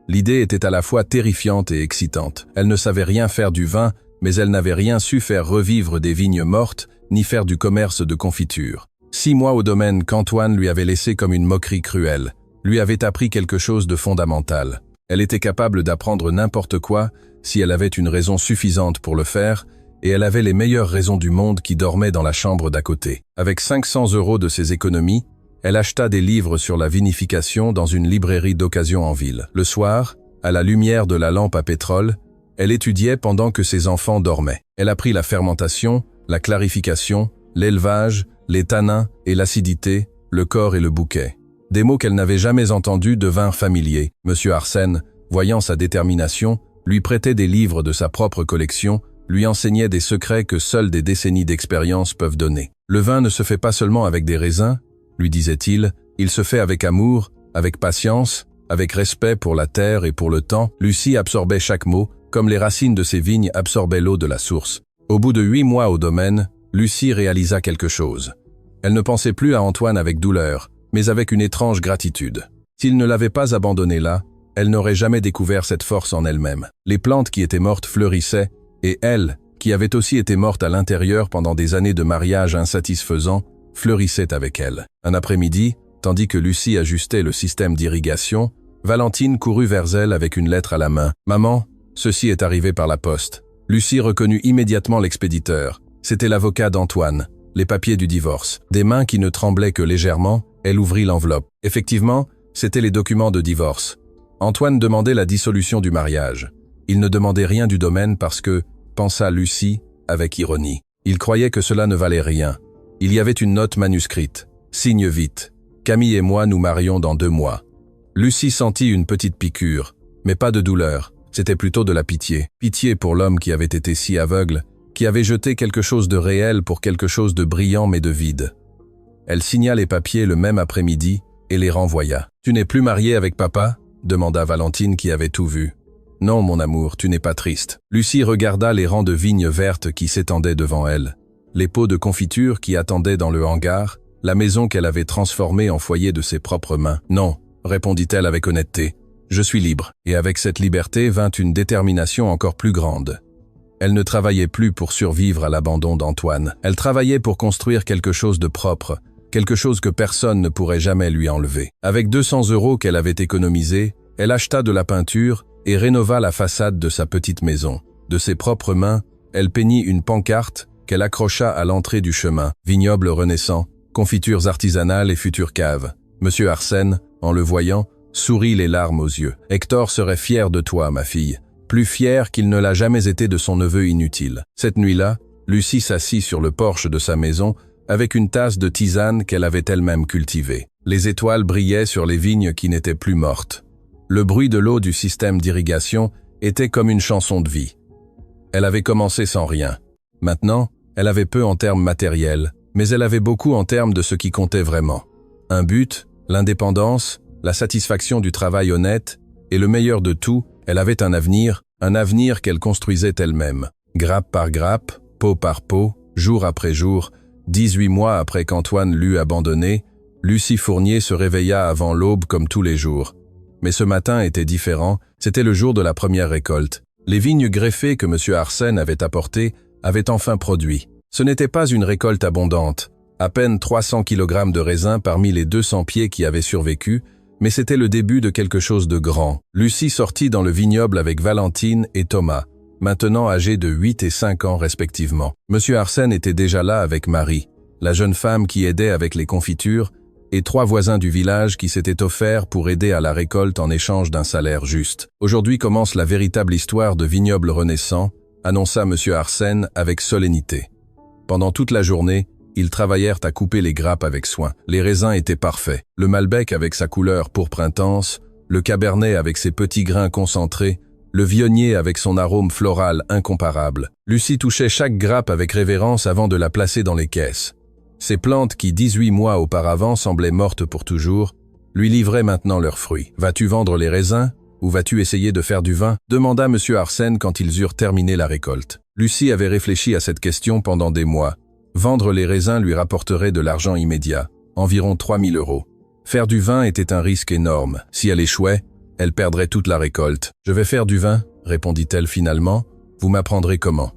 Speaker 1: L'idée était à la fois terrifiante et excitante. Elle ne savait rien faire du vin, mais elle n'avait rien su faire revivre des vignes mortes, ni faire du commerce de confiture. 6 mois au domaine qu'Antoine lui avait laissé comme une moquerie cruelle, lui avait appris quelque chose de fondamental. Elle était capable d'apprendre n'importe quoi si elle avait une raison suffisante pour le faire, et elle avait les meilleures raisons du monde qui dormaient dans la chambre d'à côté. Avec 500 € de ses économies, elle acheta des livres sur la vinification dans une librairie d'occasion en ville. Le soir, à la lumière de la lampe à pétrole, elle étudiait pendant que ses enfants dormaient. Elle apprit la fermentation, la clarification, l'élevage, les tanins et l'acidité, le corps et le bouquet. Des mots qu'elle n'avait jamais entendus devinrent familiers. M. Arsène, voyant sa détermination, lui prêtait des livres de sa propre collection, lui enseignait des secrets que seules des décennies d'expérience peuvent donner. Le vin ne se fait pas seulement avec des raisins, lui disait-il, il se fait avec amour, avec patience, avec respect pour la terre et pour le temps. Lucie absorbait chaque mot, comme les racines de ses vignes absorbaient l'eau de la source. Au bout de 8 mois au domaine, Lucie réalisa quelque chose. Elle ne pensait plus à Antoine avec douleur, mais avec une étrange gratitude. S'il ne l'avait pas abandonnée là, elle n'aurait jamais découvert cette force en elle-même. Les plantes qui étaient mortes fleurissaient, et elle, qui avait aussi été morte à l'intérieur pendant des années de mariage insatisfaisant, fleurissait avec elle. Un après-midi, tandis que Lucie ajustait le système d'irrigation, Valentine courut vers elle avec une lettre à la main. « Maman, ceci est arrivé par la poste. » Lucie reconnut immédiatement l'expéditeur. C'était l'avocat d'Antoine, les papiers du divorce. Des mains qui ne tremblaient que légèrement, elle ouvrit l'enveloppe. Effectivement, c'étaient les documents de divorce. Antoine demandait la dissolution du mariage. Il ne demandait rien du domaine parce que, pensa Lucie, avec ironie. Il croyait que cela ne valait rien. Il y avait une note manuscrite. « Signe vite. Camille et moi nous marions dans 2 mois. » Lucie sentit une petite piqûre, mais pas de douleur, c'était plutôt de la pitié. Pitié pour l'homme qui avait été si aveugle, qui avait jeté quelque chose de réel pour quelque chose de brillant mais de vide. Elle signa les papiers le même après-midi et les renvoya. « Tu n'es plus mariée avec papa ?» demanda Valentine qui avait tout vu. « Non, mon amour, tu n'es pas triste. » Lucie regarda les rangs de vignes vertes qui s'étendaient devant elle, les pots de confiture qui attendaient dans le hangar, la maison qu'elle avait transformée en foyer de ses propres mains. « Non, » répondit-elle avec honnêteté, « je suis libre. » Et avec cette liberté vint une détermination encore plus grande. Elle ne travaillait plus pour survivre à l'abandon d'Antoine. Elle travaillait pour construire quelque chose de propre, quelque chose que personne ne pourrait jamais lui enlever. Avec 200 € qu'elle avait économisés, elle acheta de la peinture et rénova la façade de sa petite maison. De ses propres mains, elle peignit une pancarte qu'elle accrocha à l'entrée du chemin. Vignoble renaissant, confitures artisanales et futures caves. Monsieur Arsène, en le voyant, sourit les larmes aux yeux. « Hector serait fier de toi, ma fille. Plus fier qu'il ne l'a jamais été de son neveu inutile. » Cette nuit-là, Lucie s'assit sur le porche de sa maison avec une tasse de tisane qu'elle avait elle-même cultivée. Les étoiles brillaient sur les vignes qui n'étaient plus mortes. Le bruit de l'eau du système d'irrigation était comme une chanson de vie. Elle avait commencé sans rien. Maintenant, elle avait peu en termes matériels, mais elle avait beaucoup en termes de ce qui comptait vraiment. Un but, l'indépendance, la satisfaction du travail honnête, et le meilleur de tout, elle avait un avenir qu'elle construisait elle-même. Grappe par grappe, pot par pot, jour après jour, 18 mois après qu'Antoine l'eut abandonnée, Lucie Fournier se réveilla avant l'aube comme tous les jours. Mais ce matin était différent, c'était le jour de la première récolte. Les vignes greffées que M. Arsène avait apportées avaient enfin produit. Ce n'était pas une récolte abondante, à peine 300 kg de raisins parmi les 200 pieds qui avaient survécu, mais c'était le début de quelque chose de grand. Lucie sortit dans le vignoble avec Valentine et Thomas, maintenant âgés de 8 et 5 ans respectivement. M. Arsène était déjà là avec Marie, la jeune femme qui aidait avec les confitures, et 3 voisins du village qui s'étaient offerts pour aider à la récolte en échange d'un salaire juste. Aujourd'hui commence la véritable histoire de vignoble renaissant, annonça M. Arsène avec solennité. Pendant toute la journée, ils travaillèrent à couper les grappes avec soin. Les raisins étaient parfaits. Le Malbec avec sa couleur pourpre intense, le Cabernet avec ses petits grains concentrés, le Viognier avec son arôme floral incomparable. Lucie touchait chaque grappe avec révérence avant de la placer dans les caisses. Ces plantes qui, 18 mois auparavant, semblaient mortes pour toujours, lui livraient maintenant leurs fruits. « Vas-tu vendre les raisins ou vas-tu essayer de faire du vin ?» demanda M. Arsène quand ils eurent terminé la récolte. Lucie avait réfléchi à cette question pendant des mois. Vendre les raisins lui rapporterait de l'argent immédiat, environ 3 000 €. Faire du vin était un risque énorme. Si elle échouait, elle perdrait toute la récolte. « Je vais faire du vin », répondit-elle finalement. « Vous m'apprendrez comment ?»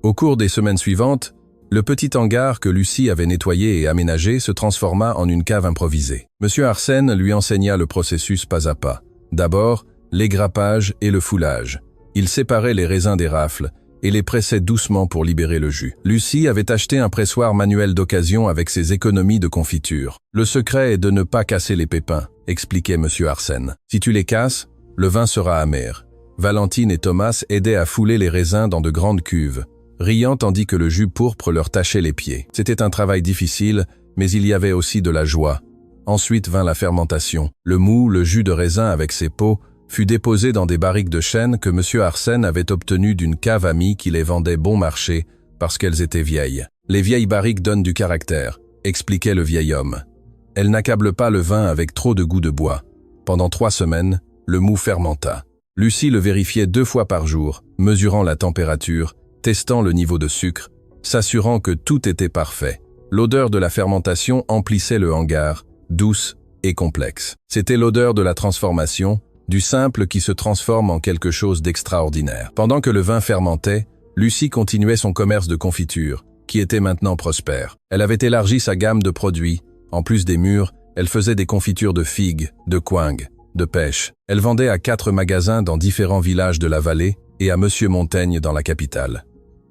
Speaker 1: Au cours des semaines suivantes, le petit hangar que Lucie avait nettoyé et aménagé se transforma en une cave improvisée. M. Arsène lui enseigna le processus pas à pas. D'abord, l'égrappage et le foulage. Il séparait les raisins des rafles et les pressait doucement pour libérer le jus. Lucie avait acheté un pressoir manuel d'occasion avec ses économies de confiture. « Le secret est de ne pas casser les pépins », expliquait M. Arsène. « Si tu les casses, le vin sera amer. » Valentine et Thomas aidaient à fouler les raisins dans de grandes cuves, riant tandis que le jus pourpre leur tachait les pieds. C'était un travail difficile, mais il y avait aussi de la joie. Ensuite vint la fermentation. Le mou, le jus de raisin avec ses peaux, fut déposé dans des barriques de chêne que M. Arsène avait obtenues d'une cave amie qui les vendait bon marché parce qu'elles étaient vieilles. « Les vieilles barriques donnent du caractère », expliquait le vieil homme. « Elles n'accablent pas le vin avec trop de goût de bois. » Pendant 3 semaines, le mou fermenta. Lucie le vérifiait 2 fois par jour, mesurant la température, testant le niveau de sucre, s'assurant que tout était parfait. L'odeur de la fermentation emplissait le hangar, douce et complexe. C'était l'odeur de la transformation, du simple qui se transforme en quelque chose d'extraordinaire. Pendant que le vin fermentait, Lucie continuait son commerce de confiture, qui était maintenant prospère. Elle avait élargi sa gamme de produits. En plus des mûres, elle faisait des confitures de figues, de coingues, de pêche. Elle vendait à 4 magasins dans différents villages de la vallée et à Monsieur Montaigne dans la capitale.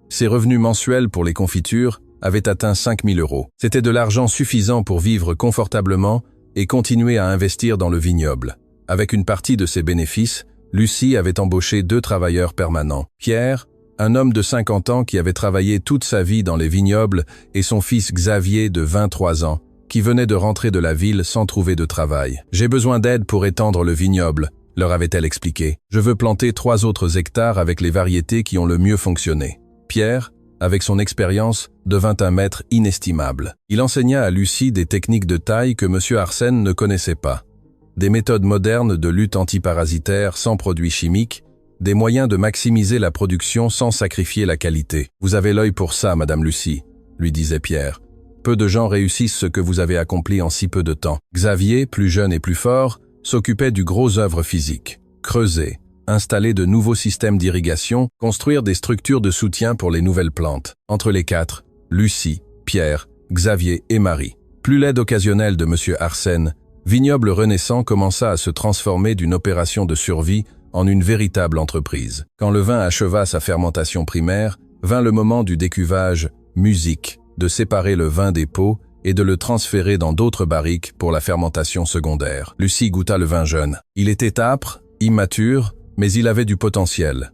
Speaker 1: Ses revenus mensuels pour les confitures avaient atteint 5 000 €. C'était de l'argent suffisant pour vivre confortablement et continuer à investir dans le vignoble. Avec une partie de ses bénéfices, Lucie avait embauché 2 travailleurs permanents. Pierre, un homme de 50 ans qui avait travaillé toute sa vie dans les vignobles, et son fils Xavier de 23 ans, qui venaient de rentrer de la ville sans trouver de travail. « J'ai besoin d'aide pour étendre le vignoble », leur avait-elle expliqué. « Je veux planter 3 autres hectares avec les variétés qui ont le mieux fonctionné. » Pierre, avec son expérience, devint un maître inestimable. Il enseigna à Lucie des techniques de taille que M. Arsène ne connaissait pas. Des méthodes modernes de lutte antiparasitaire sans produits chimiques, des moyens de maximiser la production sans sacrifier la qualité. « Vous avez l'œil pour ça, Madame Lucie », lui disait Pierre. « Peu de gens réussissent ce que vous avez accompli en si peu de temps. » Xavier, plus jeune et plus fort, s'occupait du gros œuvre physique. Creuser, installer de nouveaux systèmes d'irrigation, construire des structures de soutien pour les nouvelles plantes. Entre les 4, Lucie, Pierre, Xavier et Marie. Plus l'aide occasionnelle de M. Arsène, Vignoble Renaissant commença à se transformer d'une opération de survie en une véritable entreprise. Quand le vin acheva sa fermentation primaire, vint le moment du décuvage musique, de séparer le vin des pots et de le transférer dans d'autres barriques pour la fermentation secondaire. Lucie goûta le vin jeune. Il était âpre, immature, mais il avait du potentiel.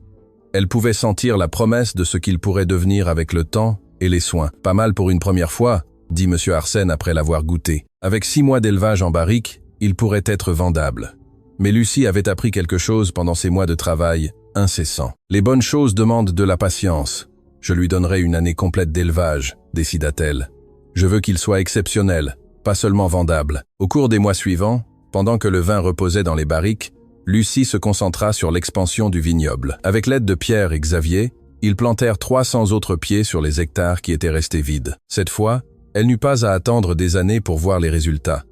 Speaker 1: Elle pouvait sentir la promesse de ce qu'il pourrait devenir avec le temps et les soins. « Pas mal pour une première fois », dit M. Arsène après l'avoir goûté. Avec 6 mois d'élevage en barrique, il pourrait être vendable. Mais Lucie avait appris quelque chose pendant ces mois de travail incessant. « Les bonnes choses demandent de la patience. Je lui donnerai une année complète d'élevage, décida-t-elle. Je veux qu'il soit exceptionnel, pas seulement vendable. » Au cours des mois suivants, pendant que le vin reposait dans les barriques, Lucie se concentra sur l'expansion du vignoble. Avec l'aide de Pierre et Xavier, ils plantèrent 300 autres pieds sur les hectares qui étaient restés vides. Cette fois, elle n'eut pas à attendre des années pour voir les résultats.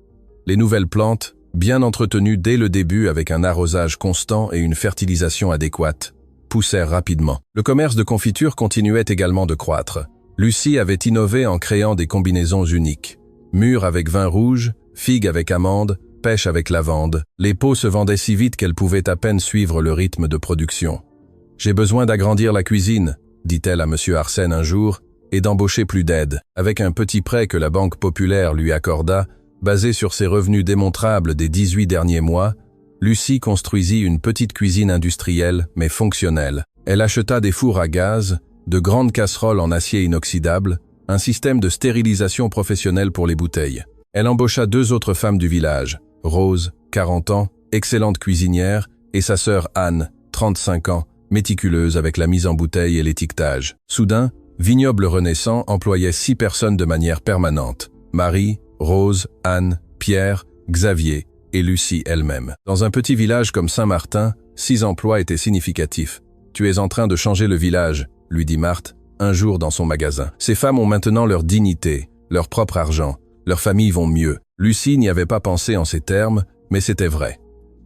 Speaker 1: Les nouvelles plantes, bien entretenues dès le début avec un arrosage constant et une fertilisation adéquate, poussèrent rapidement. Le commerce de confiture continuait également de croître. Lucie avait innové en créant des combinaisons uniques. Mûres avec vin rouge, figues avec amandes, pêche avec lavande. Les pots se vendaient si vite qu'elle pouvait à peine suivre le rythme de production. « J'ai besoin d'agrandir la cuisine », dit-elle à M. Arsène un jour, et d'embaucher plus d'aide. Avec un petit prêt que la Banque populaire lui accorda, basé sur ses revenus démontrables des 18 derniers mois, Lucie construisit une petite cuisine industrielle mais fonctionnelle. Elle acheta des fours à gaz, de grandes casseroles en acier inoxydable, un système de stérilisation professionnelle pour les bouteilles. Elle embaucha 2 autres femmes du village, Rose, 40 ans, excellente cuisinière, et sa sœur Anne, 35 ans, méticuleuse avec la mise en bouteille et l'étiquetage. Soudain, Vignoble Renaissant employait 6 personnes de manière permanente. Marie, Rose, Anne, Pierre, Xavier et Lucie elle-même. Dans un petit village comme Saint-Martin, 6 emplois étaient significatifs. « Tu es en train de changer le village », lui dit Marthe, un jour dans son magasin. Ces femmes ont maintenant leur dignité, leur propre argent. Leurs familles vont mieux. Lucie n'y avait pas pensé en ces termes, mais c'était vrai.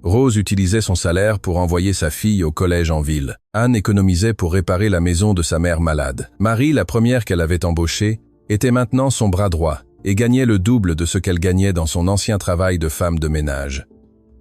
Speaker 1: Rose utilisait son salaire pour envoyer sa fille au collège en ville. Anne économisait pour réparer la maison de sa mère malade. Marie, la première qu'elle avait embauchée, était maintenant son bras droit et gagnait le double de ce qu'elle gagnait dans son ancien travail de femme de ménage.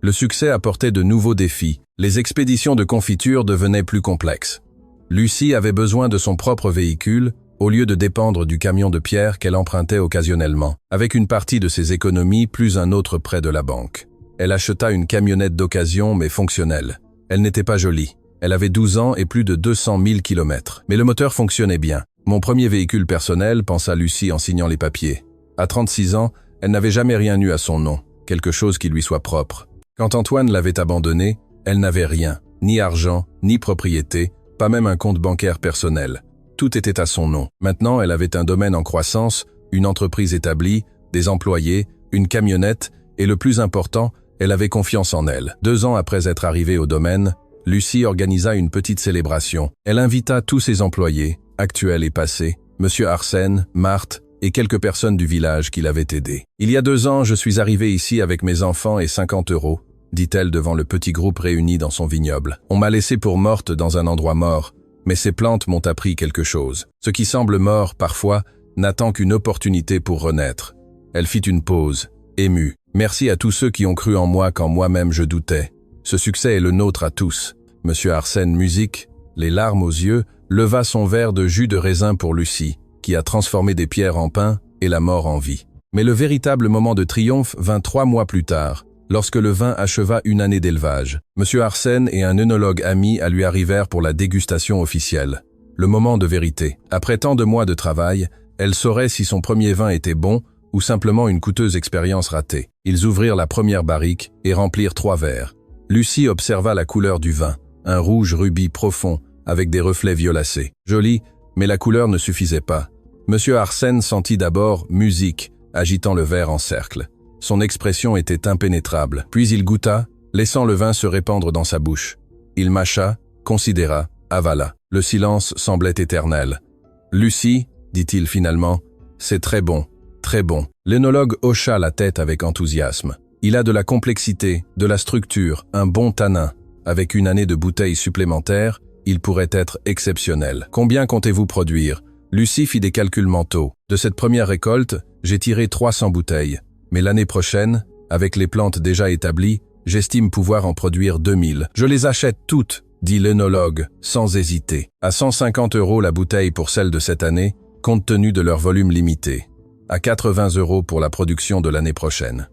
Speaker 1: Le succès apportait de nouveaux défis. Les expéditions de confiture devenaient plus complexes. Lucie avait besoin de son propre véhicule, au lieu de dépendre du camion de Pierre qu'elle empruntait occasionnellement, avec une partie de ses économies plus un autre prêt de la banque. Elle acheta une camionnette d'occasion mais fonctionnelle. Elle n'était pas jolie. Elle avait 12 ans et plus de 200 000 kilomètres. Mais le moteur fonctionnait bien. Mon premier véhicule personnel, pensa Lucie en signant les papiers. À 36 ans, elle n'avait jamais rien eu à son nom, quelque chose qui lui soit propre. Quand Antoine l'avait abandonnée, elle n'avait rien, ni argent, ni propriété, pas même un compte bancaire personnel. Tout était à son nom. Maintenant, elle avait un domaine en croissance, une entreprise établie, des employés, une camionnette, et le plus important, elle avait confiance en elle. 2 ans après être arrivée au domaine, Lucie organisa une petite célébration. Elle invita tous ses employés, actuels et passés, M. Arsène, Marthe et quelques personnes du village qui l'avaient aidée. « Il y a 2 ans, je suis arrivée ici avec mes enfants et 50 €, dit-elle devant le petit groupe réuni dans son vignoble. On m'a laissée pour morte dans un endroit mort, mais ces plantes m'ont appris quelque chose. Ce qui semble mort, parfois, n'attend qu'une opportunité pour renaître. » Elle fit une pause, émue. « Merci à tous ceux qui ont cru en moi quand moi-même je doutais. Ce succès est le nôtre à tous. » Monsieur Arsène Musique, les larmes aux yeux, leva son verre de jus de raisin pour Lucie, qui a transformé des pierres en pain et la mort en vie. Mais le véritable moment de triomphe vint 3 mois plus tard, lorsque le vin acheva une année d'élevage. Monsieur Arsène et un œnologue ami lui arrivèrent pour la dégustation officielle. Le moment de vérité. Après tant de mois de travail, elle saurait si son premier vin était bon ou simplement une coûteuse expérience ratée. Ils ouvrirent la première barrique et remplirent 3 verres. Lucie observa la couleur du vin, un rouge rubis profond avec des reflets violacés. Joli, mais la couleur ne suffisait pas. Monsieur Arsène sentit d'abord musique, agitant le verre en cercle. Son expression était impénétrable. Puis il goûta, laissant le vin se répandre dans sa bouche. Il mâcha, considéra, avala. Le silence semblait éternel. « Lucie, dit-il finalement, c'est très bon, très bon. » L'énologue hocha la tête avec enthousiasme. Il a de la complexité, de la structure, un bon tanin. Avec une année de bouteilles supplémentaires, il pourrait être exceptionnel. Combien comptez-vous produire? Lucie fit des calculs mentaux. De cette première récolte, j'ai tiré 300 bouteilles. Mais l'année prochaine, avec les plantes déjà établies, j'estime pouvoir en produire 2000. Je les achète toutes, dit l'œnologue, sans hésiter. À 150 € la bouteille pour celle de cette année, compte tenu de leur volume limité. À 80 € pour la production de l'année prochaine.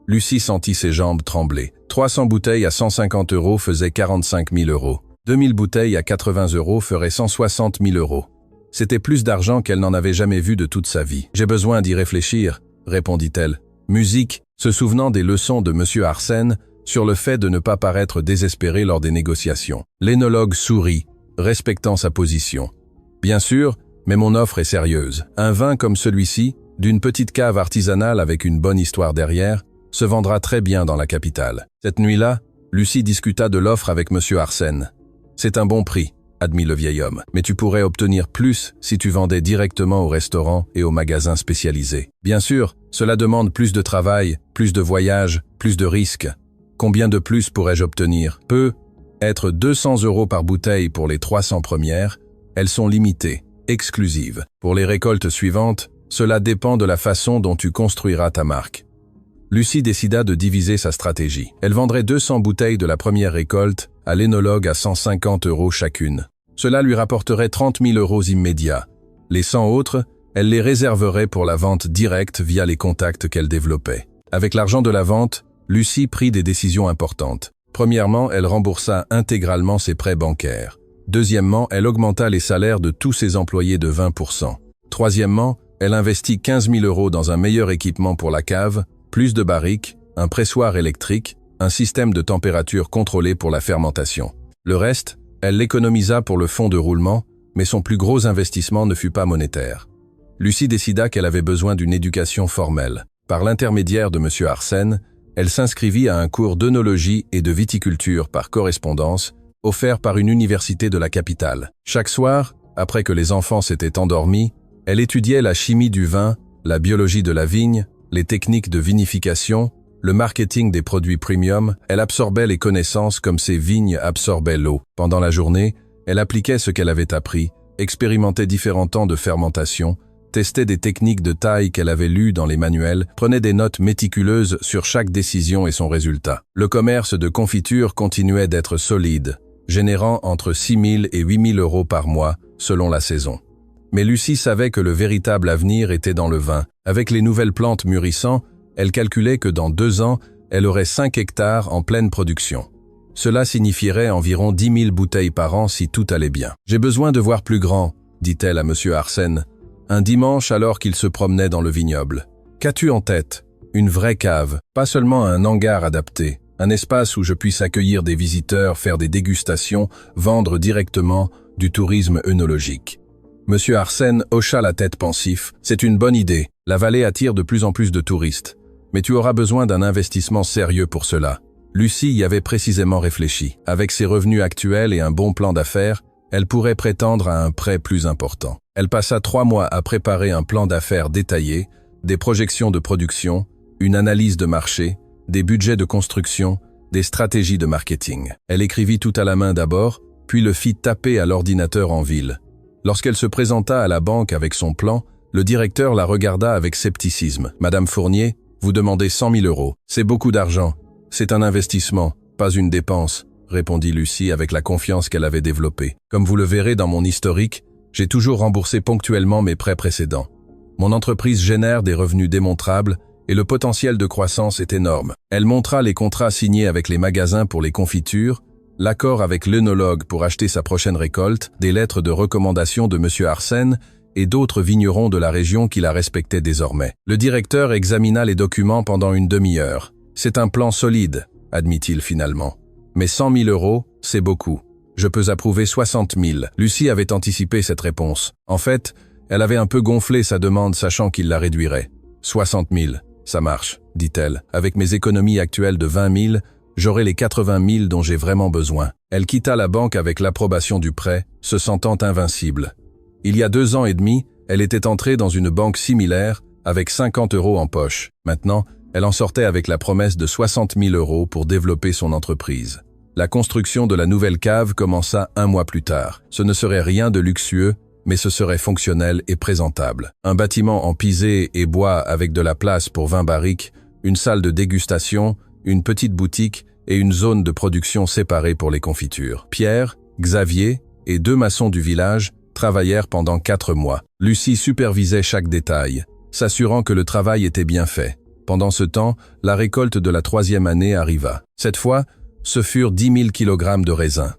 Speaker 1: Lucie sentit ses jambes trembler. 300 bouteilles à 150 € faisaient 45 000 €. 2000 bouteilles à 80 € feraient 160 000 €. C'était plus d'argent qu'elle n'en avait jamais vu de toute sa vie. « J'ai besoin d'y réfléchir », répondit-elle. Musique, se souvenant des leçons de M. Arsène sur le fait de ne pas paraître désespéré lors des négociations. L'énologue sourit, respectant sa position. « Bien sûr, mais mon offre est sérieuse. Un vin comme celui-ci, d'une petite cave artisanale avec une bonne histoire derrière, se vendra très bien dans la capitale. » Cette nuit-là, Lucie discuta de l'offre avec M. Arsène. « C'est un bon prix, » admit le vieil homme. « Mais tu pourrais obtenir plus si tu vendais directement aux restaurants et aux magasins spécialisés. Bien sûr, cela demande plus de travail, plus de voyages, plus de risques. Combien de plus pourrais-je obtenir? Peu. Être 200 € par bouteille pour les 300 premières, elles sont limitées, exclusives. Pour les récoltes suivantes, cela dépend de la façon dont tu construiras ta marque. » Lucie décida de diviser sa stratégie. Elle vendrait 200 bouteilles de la première récolte à l'énologue à 150 € chacune. Cela lui rapporterait 30 000 € immédiats. Les 100 autres, elle les réserverait pour la vente directe via les contacts qu'elle développait. Avec l'argent de la vente, Lucie prit des décisions importantes. Premièrement, elle remboursa intégralement ses prêts bancaires. Deuxièmement, elle augmenta les salaires de tous ses employés de 20%. Troisièmement, elle investit 15 000 € dans un meilleur équipement pour la cave, plus de barriques, un pressoir électrique, un système de température contrôlé pour la fermentation. Le reste, elle l'économisa pour le fonds de roulement, mais son plus gros investissement ne fut pas monétaire. Lucie décida qu'elle avait besoin d'une éducation formelle. Par l'intermédiaire de M. Arsène, elle s'inscrivit à un cours d'œnologie et de viticulture par correspondance, offert par une université de la capitale. Chaque soir, après que les enfants s'étaient endormis, elle étudiait la chimie du vin, la biologie de la vigne, les techniques de vinification, le marketing des produits premium. Elle absorbait les connaissances comme ces vignes absorbaient l'eau. Pendant la journée, elle appliquait ce qu'elle avait appris, expérimentait différents temps de fermentation, testait des techniques de taille qu'elle avait lues dans les manuels, prenait des notes méticuleuses sur chaque décision et son résultat. Le commerce de confiture continuait d'être solide, générant entre 6 000 et 8 000 € par mois, selon la saison. Mais Lucie savait que le véritable avenir était dans le vin. Avec les nouvelles plantes mûrissant, elle calculait que dans 2 ans, elle aurait 5 hectares en pleine production. Cela signifierait environ 10 000 bouteilles par an si tout allait bien. « J'ai besoin de voir plus grand », dit-elle à M. Arsène, un dimanche alors qu'il se promenait dans le vignoble. « Qu'as-tu en tête? Une vraie cave, pas seulement un hangar adapté, un espace où je puisse accueillir des visiteurs, faire des dégustations, vendre directement du tourisme œnologique. » M. Arsène hocha la tête pensif. « C'est une bonne idée. La vallée attire de plus en plus de touristes. Mais tu auras besoin d'un investissement sérieux pour cela. » Lucie y avait précisément réfléchi. Avec ses revenus actuels et un bon plan d'affaires, elle pourrait prétendre à un prêt plus important. Elle passa 3 mois à préparer un plan d'affaires détaillé, des projections de production, une analyse de marché, des budgets de construction, des stratégies de marketing. Elle écrivit tout à la main d'abord, puis le fit taper à l'ordinateur en ville. Lorsqu'elle se présenta à la banque avec son plan, le directeur la regarda avec scepticisme. « Madame Fournier, vous demandez 100 000 €. C'est beaucoup d'argent. C'est un investissement, pas une dépense, » répondit Lucie avec la confiance qu'elle avait développée. « Comme vous le verrez dans mon historique, j'ai toujours remboursé ponctuellement mes prêts précédents. Mon entreprise génère des revenus démontrables et le potentiel de croissance est énorme. » Elle montra les contrats signés avec les magasins pour les confitures, l'accord avec l'œnologue pour acheter sa prochaine récolte, des lettres de recommandation de M. Arsène et d'autres vignerons de la région qui la respectaient désormais. Le directeur examina les documents pendant une demi-heure. « C'est un plan solide », admit-il finalement. « Mais 100 000 euros, c'est beaucoup. Je peux approuver 60 000. » Lucie avait anticipé cette réponse. En fait, elle avait un peu gonflé sa demande sachant qu'il la réduirait. « 60 000, ça marche, » dit-elle. « Avec mes économies actuelles de 20 000, j'aurai les 80 000 dont j'ai vraiment besoin. » Elle quitta la banque avec l'approbation du prêt, se sentant invincible. Il y a 2 ans et demi, elle était entrée dans une banque similaire avec 50 euros en poche. Maintenant, elle en sortait avec la promesse de 60 000 euros pour développer son entreprise. La construction de la nouvelle cave commença 1 mois plus tard. Ce ne serait rien de luxueux, mais ce serait fonctionnel et présentable. Un bâtiment en pisé et bois avec de la place pour 20 barriques, une salle de dégustation, une petite boutique et une zone de production séparée pour les confitures. Pierre, Xavier et 2 maçons du village travaillèrent pendant 4 mois. Lucie supervisait chaque détail, s'assurant que le travail était bien fait. Pendant ce temps, la récolte de la 3e année arriva. Cette fois, ce furent 10 000 kg de raisins.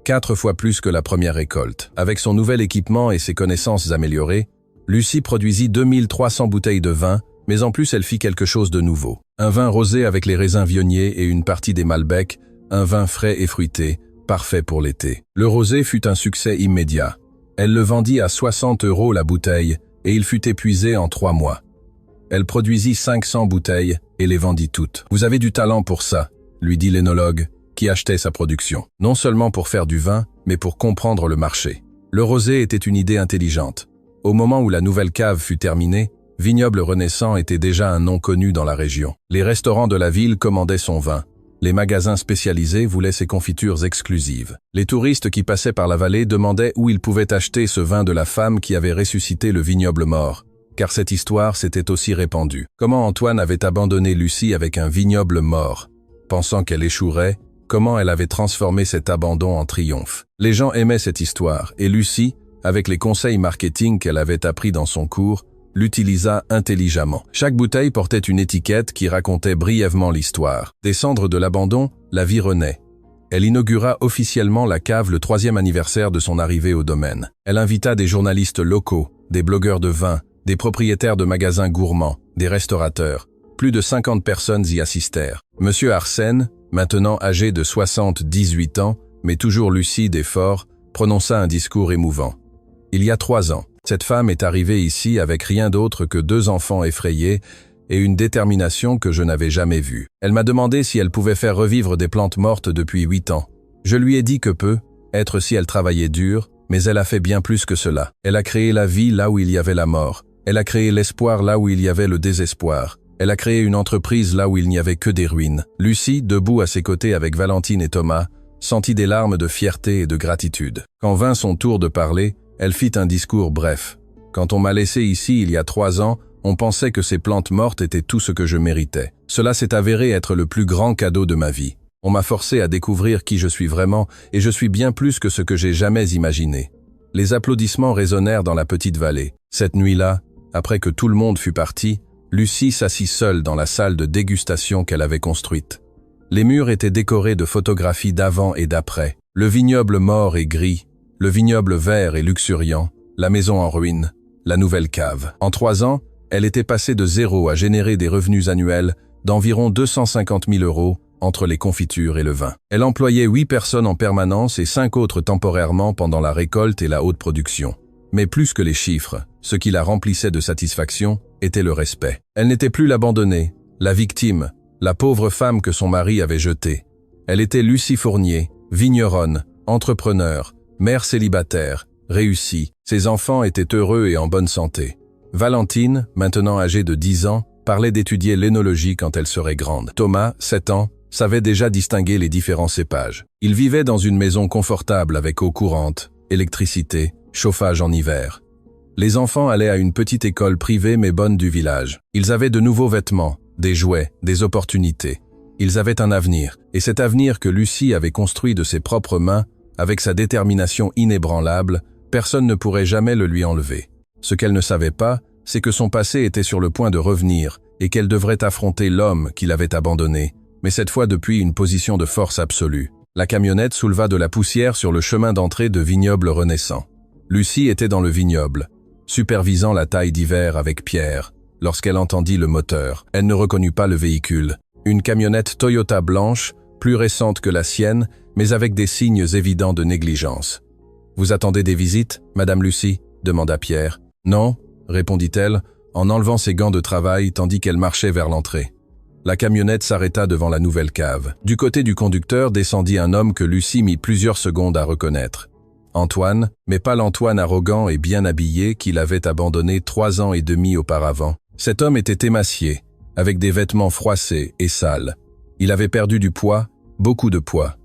Speaker 1: 4 fois plus que la première récolte. Avec son nouvel équipement et ses connaissances améliorées, Lucie produisit 2300 bouteilles de vin, mais en plus elle fit quelque chose de nouveau. Un vin rosé avec les raisins vionniers et une partie des Malbec, un vin frais et fruité, parfait pour l'été. Le rosé fut un succès immédiat. Elle le vendit à 60 € la bouteille et il fut épuisé en 3 mois. Elle produisit 500 bouteilles et les vendit toutes. « Vous avez du talent pour ça », lui dit l'énologue, qui achetait sa production. Non seulement pour faire du vin, mais pour comprendre le marché. Le rosé était une idée intelligente. Au moment où la nouvelle cave fut terminée, Vignoble Renaissant était déjà un nom connu dans la région. Les restaurants de la ville commandaient son vin. Les magasins spécialisés voulaient ses confitures exclusives. Les touristes qui passaient par la vallée demandaient où ils pouvaient acheter ce vin de la femme qui avait ressuscité le vignoble mort, car cette histoire s'était aussi répandue. Comment Antoine avait abandonné Lucie avec un vignoble mort? Pensant qu'elle échouerait, comment elle avait transformé cet abandon en triomphe. Les gens aimaient cette histoire, et Lucie, avec les conseils marketing qu'elle avait appris dans son cours, l'utilisa intelligemment. Chaque bouteille portait une étiquette qui racontait brièvement l'histoire. Des cendres de l'abandon, la vie renaît. Elle inaugura officiellement la cave le 3e anniversaire de son arrivée au domaine. Elle invita des journalistes locaux, des blogueurs de vin, des propriétaires de magasins gourmands, des restaurateurs. Plus de 50 personnes y assistèrent. Monsieur Arsène, maintenant âgé de 78 ans, mais toujours lucide et fort, prononça un discours émouvant. Il y a 3 ans, cette femme est arrivée ici avec rien d'autre que 2 enfants effrayés et une détermination que je n'avais jamais vue. Elle m'a demandé si elle pouvait faire revivre des plantes mortes depuis 8 ans. Je lui ai dit que peut, être si elle travaillait dur, mais elle a fait bien plus que cela. Elle a créé la vie là où il y avait la mort. Elle a créé l'espoir là où il y avait le désespoir. Elle a créé une entreprise là où il n'y avait que des ruines. Lucie, debout à ses côtés avec Valentine et Thomas, sentit des larmes de fierté et de gratitude. Quand vint son tour de parler, elle fit un discours bref. Quand on m'a laissé ici il y a 3 ans, on pensait que ces plantes mortes étaient tout ce que je méritais. Cela s'est avéré être le plus grand cadeau de ma vie. On m'a forcé à découvrir qui je suis vraiment, et je suis bien plus que ce que j'ai jamais imaginé. Les applaudissements résonnèrent dans la petite vallée. Cette nuit-là, après que tout le monde fut parti, Lucie s'assit seule dans la salle de dégustation qu'elle avait construite. Les murs étaient décorés de photographies d'avant et d'après. Le vignoble mort et gris, le vignoble vert et luxuriant, la maison en ruine, la nouvelle cave. En 3 ans, elle était passée de 0 à générer des revenus annuels d'environ 250 000 € entre les confitures et le vin. Elle employait 8 personnes en permanence et 5 autres temporairement pendant la récolte et la haute production. Mais plus que les chiffres, ce qui la remplissait de satisfaction était le respect. Elle n'était plus l'abandonnée, la victime, la pauvre femme que son mari avait jetée. Elle était Lucie Fournier, vigneronne, entrepreneur, mère célibataire, réussie. Ses enfants étaient heureux et en bonne santé. Valentine, maintenant âgée de 10 ans, parlait d'étudier l'énologie quand elle serait grande. Thomas, 7 ans, savait déjà distinguer les différents cépages. Il vivait dans une maison confortable avec eau courante, électricité, chauffage en hiver. Les enfants allaient à une petite école privée mais bonne du village. Ils avaient de nouveaux vêtements, des jouets, des opportunités. Ils avaient un avenir, et cet avenir que Lucie avait construit de ses propres mains, avec sa détermination inébranlable, personne ne pourrait jamais le lui enlever. Ce qu'elle ne savait pas, c'est que son passé était sur le point de revenir et qu'elle devrait affronter l'homme qui l'avait abandonné, mais cette fois depuis une position de force absolue. La camionnette souleva de la poussière sur le chemin d'entrée de Vignoble Renaissant. Lucie était dans le vignoble. supervisant la taille d'hiver avec Pierre. Lorsqu'elle entendit le moteur, elle ne reconnut pas le véhicule. Une camionnette Toyota blanche, plus récente que la sienne, mais avec des signes évidents de négligence. « Vous attendez des visites, Madame Lucie ?» demanda Pierre. « Non », répondit-elle, en enlevant ses gants de travail tandis qu'elle marchait vers l'entrée. La camionnette s'arrêta devant la nouvelle cave. Du côté du conducteur descendit un homme que Lucie mit plusieurs secondes à reconnaître. Antoine, mais pas l'Antoine arrogant et bien habillé qu'il avait abandonné 3 ans et demi auparavant. Cet homme était émacié, avec des vêtements froissés et sales. Il avait perdu du poids, beaucoup de poids.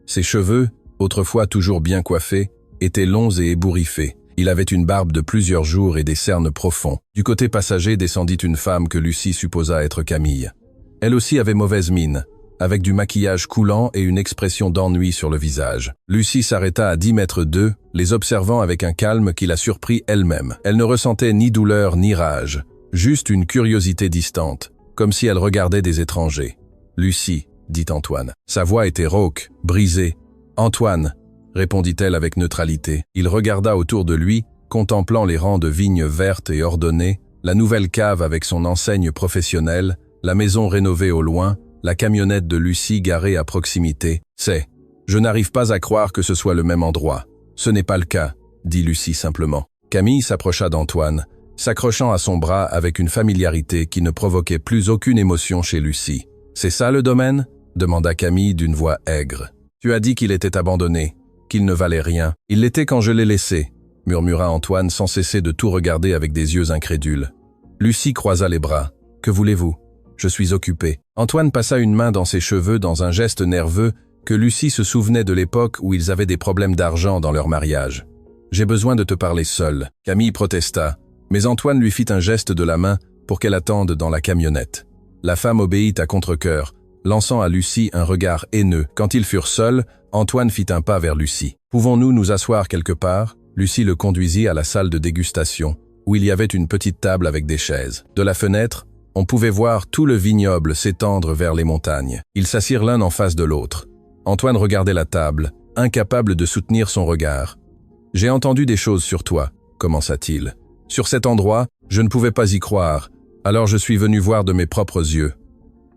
Speaker 1: Ses cheveux, autrefois toujours bien coiffés, étaient longs et ébouriffés. Il avait une barbe de plusieurs jours et des cernes profonds. Du côté passager descendit une femme que Lucie supposa être Camille. Elle aussi avait mauvaise mine, avec du maquillage coulant et une expression d'ennui sur le visage. Lucie s'arrêta à 10 mètres d'eux, les observant avec un calme qui la surprit elle-même. Elle ne ressentait ni douleur ni rage, juste une curiosité distante, comme si elle regardait des étrangers. « Lucie », dit Antoine. Sa voix était rauque, brisée. « Antoine », répondit-elle avec neutralité. Il regarda autour de lui, contemplant les rangs de vignes vertes et ordonnées, la nouvelle cave avec son enseigne professionnelle, la maison rénovée au loin, la camionnette de Lucie garée à proximité. « Je n'arrive pas à croire que ce soit le même endroit. Ce n'est pas le cas, » dit Lucie simplement. Camille s'approcha d'Antoine, s'accrochant à son bras avec une familiarité qui ne provoquait plus aucune émotion chez Lucie. « C'est ça le domaine ?» demanda Camille d'une voix aigre. « Tu as dit qu'il était abandonné, qu'il ne valait rien. Il l'était quand je l'ai laissé, » murmura Antoine sans cesser de tout regarder avec des yeux incrédules. Lucie croisa les bras. « Que voulez-vous ? Je suis occupé. » Antoine passa une main dans ses cheveux dans un geste nerveux que Lucie se souvenait de l'époque où ils avaient des problèmes d'argent dans leur mariage. « J'ai besoin de te parler seul. » Camille protesta, mais Antoine lui fit un geste de la main pour qu'elle attende dans la camionnette. La femme obéit à contre-cœur, lançant à Lucie un regard haineux. Quand ils furent seuls, Antoine fit un pas vers Lucie. « Pouvons-nous nous asseoir quelque part ?» Lucie le conduisit à la salle de dégustation, où il y avait une petite table avec des chaises. De la fenêtre, on pouvait voir tout le vignoble s'étendre vers les montagnes. Ils s'assirent l'un en face de l'autre. Antoine regardait la table, incapable de soutenir son regard. « J'ai entendu des choses sur toi, » commença-t-il. « Sur cet endroit, je ne pouvais pas y croire, alors je suis venu voir de mes propres yeux. »«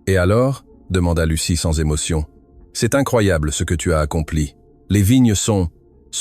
Speaker 1: Et alors ?» demanda Lucie sans émotion. « C'est incroyable ce que tu as accompli. Les vignes sont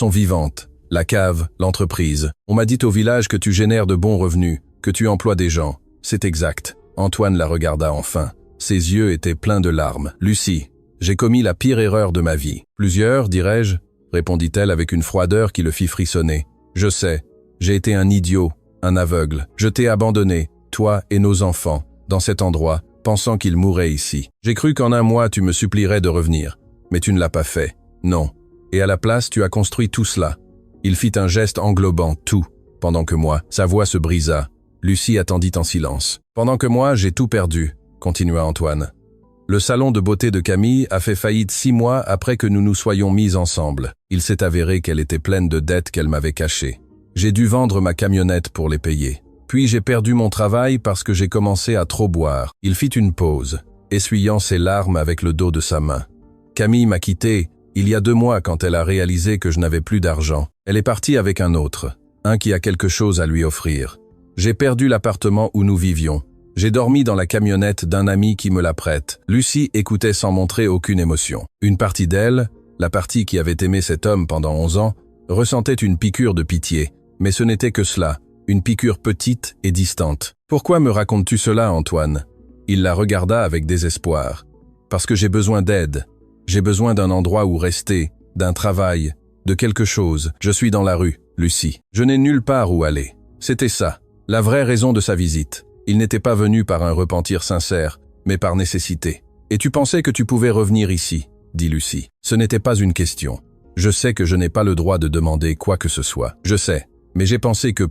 Speaker 1: vivantes. La cave, l'entreprise. On m'a dit au village que tu génères de bons revenus, que tu emploies des gens. C'est exact. » Antoine la regarda enfin. Ses yeux étaient pleins de larmes. « Lucie, j'ai commis la pire erreur de ma vie. »« Plusieurs, dirais-je » répondit-elle avec une froideur qui le fit frissonner. « Je sais, j'ai été un idiot, un aveugle. Je t'ai abandonné, toi et nos enfants, dans cet endroit, pensant qu'ils mourraient ici. J'ai cru qu'en un mois tu me supplierais de revenir, mais tu ne l'as pas fait. Non. Et à la place, tu as construit tout cela. » Il fit un geste englobant tout, pendant que moi, sa voix se brisa. Lucie attendit en silence. « Pendant que moi, j'ai tout perdu, » continua Antoine. « Le salon de beauté de Camille a fait faillite 6 mois après que nous nous soyons mis ensemble. Il s'est avéré qu'elle était pleine de dettes qu'elle m'avait cachées. J'ai dû vendre ma camionnette pour les payer. Puis j'ai perdu mon travail parce que j'ai commencé à trop boire. » Il fit une pause, essuyant ses larmes avec le dos de sa main. « Camille m'a quitté il y a 2 mois quand elle a réalisé que je n'avais plus d'argent. Elle est partie avec un autre, un qui a quelque chose à lui offrir. J'ai perdu l'appartement où nous vivions. J'ai dormi dans la camionnette d'un ami qui me la prête. » Lucie écoutait sans montrer aucune émotion. Une partie d'elle, la partie qui avait aimé cet homme pendant 11 ans, ressentait une piqûre de pitié. Mais ce n'était que cela, une piqûre petite et distante. « Pourquoi me racontes-tu cela, Antoine ?» Il la regarda avec désespoir. « Parce que j'ai besoin d'aide. J'ai besoin d'un endroit où rester, d'un travail, de quelque chose. Je suis dans la rue, Lucie. Je n'ai nulle part où aller. » C'était ça, la vraie raison de sa visite. Il n'était pas venu par un repentir sincère, mais par nécessité. « Et tu pensais que tu pouvais revenir ici ?» dit Lucie. « Ce n'était pas une question. Je sais que je n'ai pas le droit de demander quoi que ce soit. Je sais, mais j'ai pensé que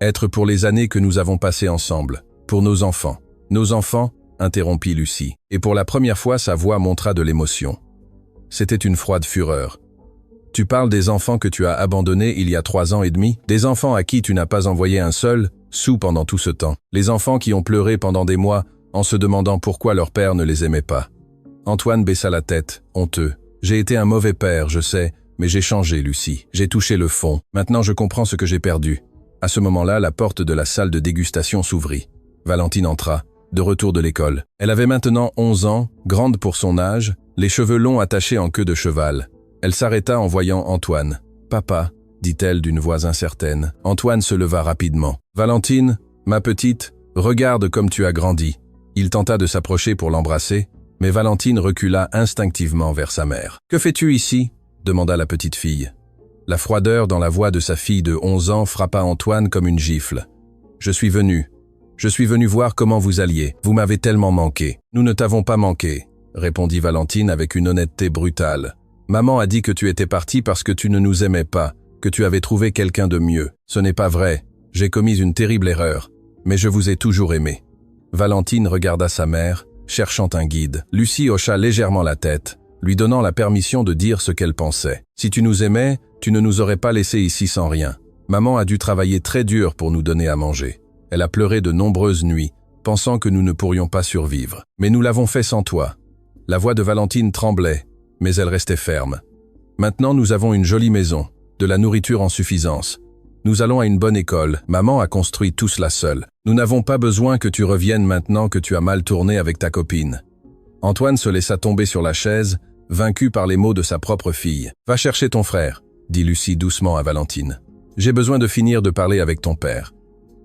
Speaker 1: être pour les années que nous avons passées ensemble, pour nos enfants. » « Nos enfants ?» interrompit Lucie, et pour la première fois sa voix montra de l'émotion. C'était une froide fureur. « Tu parles des enfants que tu as abandonnés il y a 3 ans et demi, des enfants à qui tu n'as pas envoyé un seul sou pendant tout ce temps, les enfants qui ont pleuré pendant des mois en se demandant pourquoi leur père ne les aimait pas. » Antoine baissa la tête, honteux. « J'ai été un mauvais père, je sais, mais j'ai changé, Lucie. J'ai touché le fond. Maintenant je comprends ce que j'ai perdu. À ce moment-là, la porte de la salle de dégustation s'ouvrit. Valentine entra, de retour de l'école. Elle avait maintenant 11 ans, grande pour son âge, les cheveux longs attachés en queue de cheval. Elle s'arrêta en voyant Antoine. « Papa », dit-elle d'une voix incertaine. Antoine se leva rapidement. « Valentine, ma petite, regarde comme tu as grandi. » Il tenta de s'approcher pour l'embrasser, mais Valentine recula instinctivement vers sa mère. « Que fais-tu ici ?» demanda la petite fille. La froideur dans la voix de sa fille de 11 ans frappa Antoine comme une gifle. « Je suis venu voir comment vous alliez. Vous m'avez tellement manqué. »« Nous ne t'avons pas manqué, » répondit Valentine avec une honnêteté brutale. « Maman a dit que tu étais parti parce que tu ne nous aimais pas, que tu avais trouvé quelqu'un de mieux. Ce n'est pas vrai. J'ai commis une terrible erreur, mais je vous ai toujours aimé. » Valentine regarda sa mère, cherchant un guide. Lucie hocha légèrement la tête, lui donnant la permission de dire ce qu'elle pensait. « Si tu nous aimais, tu ne nous aurais pas laissés ici sans rien. Maman a dû travailler très dur pour nous donner à manger. Elle a pleuré de nombreuses nuits, pensant que nous ne pourrions pas survivre. Mais nous l'avons fait sans toi. » La voix de Valentine tremblait, mais elle restait ferme. « Maintenant, nous avons une jolie maison, de la nourriture en suffisance. Nous allons à une bonne école. Maman a construit tout cela seule. Nous n'avons pas besoin que tu reviennes maintenant que tu as mal tourné avec ta copine. » Antoine se laissa tomber sur la chaise, vaincu par les mots de sa propre fille. « Va chercher ton frère, » dit Lucie doucement à Valentine. « J'ai besoin de finir de parler avec ton père. »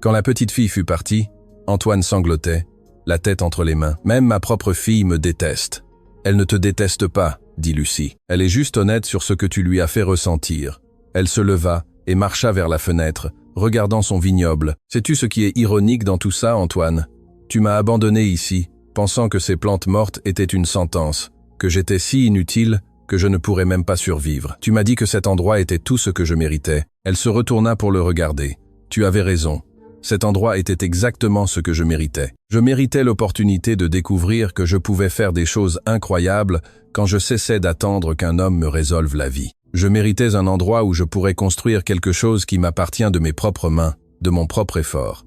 Speaker 1: Quand la petite fille fut partie, Antoine sanglotait, la tête entre les mains. « Même ma propre fille me déteste. »« Elle ne te déteste pas, » dit Lucie. « Elle est juste honnête sur ce que tu lui as fait ressentir. » Elle se leva et marcha vers la fenêtre, regardant son vignoble. « Sais-tu ce qui est ironique dans tout ça, Antoine? Tu m'as abandonné ici, pensant que ces plantes mortes étaient une sentence, que j'étais si inutile que je ne pourrais même pas survivre. Tu m'as dit que cet endroit était tout ce que je méritais. » Elle se retourna pour le regarder. « Tu avais raison. Cet endroit était exactement ce que je méritais. Je méritais l'opportunité de découvrir que je pouvais faire des choses incroyables quand je cessais d'attendre qu'un homme me résolve la vie. Je méritais un endroit où je pourrais construire quelque chose qui m'appartient de mes propres mains, de mon propre effort. »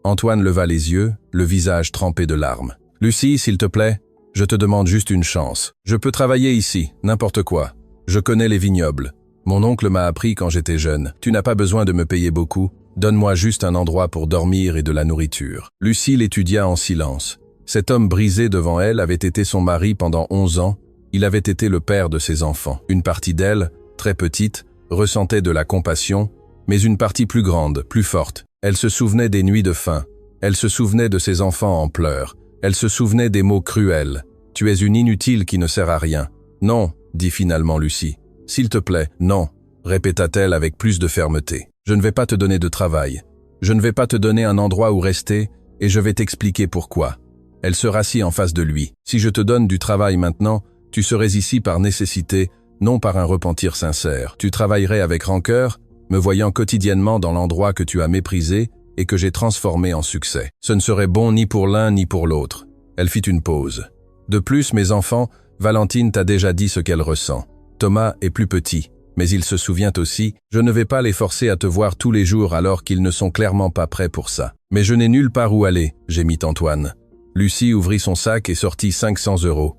Speaker 1: Antoine leva les yeux, le visage trempé de larmes. « Lucie, s'il te plaît, je te demande juste une chance. Je peux travailler ici, n'importe quoi. Je connais les vignobles. Mon oncle m'a appris quand j'étais jeune. Tu n'as pas besoin de me payer beaucoup. Donne-moi juste un endroit pour dormir et de la nourriture. » Lucie l'étudia en silence. Cet homme brisé devant elle avait été son mari pendant 11 ans. Il avait été le père de ses enfants. Une partie d'elle, très petite, ressentait de la compassion, mais une partie plus grande, plus forte. Elle se souvenait des nuits de faim. Elle se souvenait de ses enfants en pleurs. Elle se souvenait des mots cruels. « Tu es une inutile qui ne sert à rien. »« Non, » dit finalement Lucie. « S'il te plaît, non, » répéta-t-elle avec plus de fermeté. « Je ne vais pas te donner de travail. Je ne vais pas te donner un endroit où rester, et je vais t'expliquer pourquoi. » Elle se rassit en face de lui. « Si je te donne du travail maintenant, tu serais ici par nécessité, non par un repentir sincère. Tu travaillerais avec rancœur, me voyant quotidiennement dans l'endroit que tu as méprisé et que j'ai transformé en succès. Ce ne serait bon ni pour l'un ni pour l'autre. » Elle fit une pause. « De plus, mes enfants, Valentine t'a déjà dit ce qu'elle ressent. Thomas est plus petit, mais il se souvient aussi, je ne vais pas les forcer à te voir tous les jours alors qu'ils ne sont clairement pas prêts pour ça. »« Mais je n'ai nulle part où aller, » gémit Antoine. Lucie ouvrit son sac et sortit 500 €.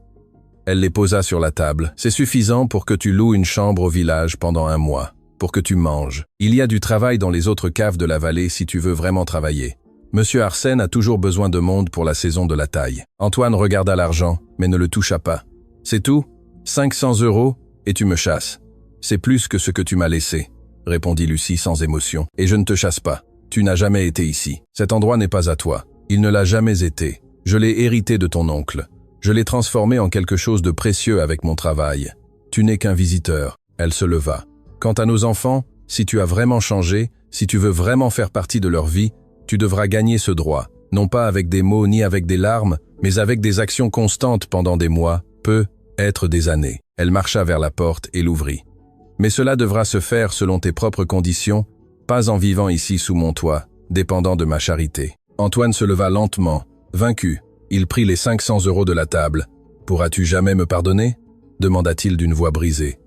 Speaker 1: Elle les posa sur la table. « C'est suffisant pour que tu loues une chambre au village pendant 1 mois, pour que tu manges. Il y a du travail dans les autres caves de la vallée si tu veux vraiment travailler. Monsieur Arsène a toujours besoin de monde pour la saison de la taille. » Antoine regarda l'argent, mais ne le toucha pas. « C'est tout? 500 € et tu me chasses. C'est plus que ce que tu m'as laissé, » répondit Lucie sans émotion. « Et je ne te chasse pas. Tu n'as jamais été ici. Cet endroit n'est pas à toi. Il ne l'a jamais été. Je l'ai hérité de ton oncle. Je l'ai transformé en quelque chose de précieux avec mon travail. Tu n'es qu'un visiteur. » Elle se leva. « Quant à nos enfants, si tu as vraiment changé, si tu veux vraiment faire partie de leur vie, tu devras gagner ce droit, non pas avec des mots ni avec des larmes, mais avec des actions constantes pendant des mois, peut-être des années. » Elle marcha vers la porte et l'ouvrit. « Mais cela devra se faire selon tes propres conditions, pas en vivant ici sous mon toit, dépendant de ma charité. » Antoine se leva lentement, vaincu. Il prit les 500 € de la table. « Pourras-tu jamais me pardonner ?» demanda-t-il d'une voix brisée.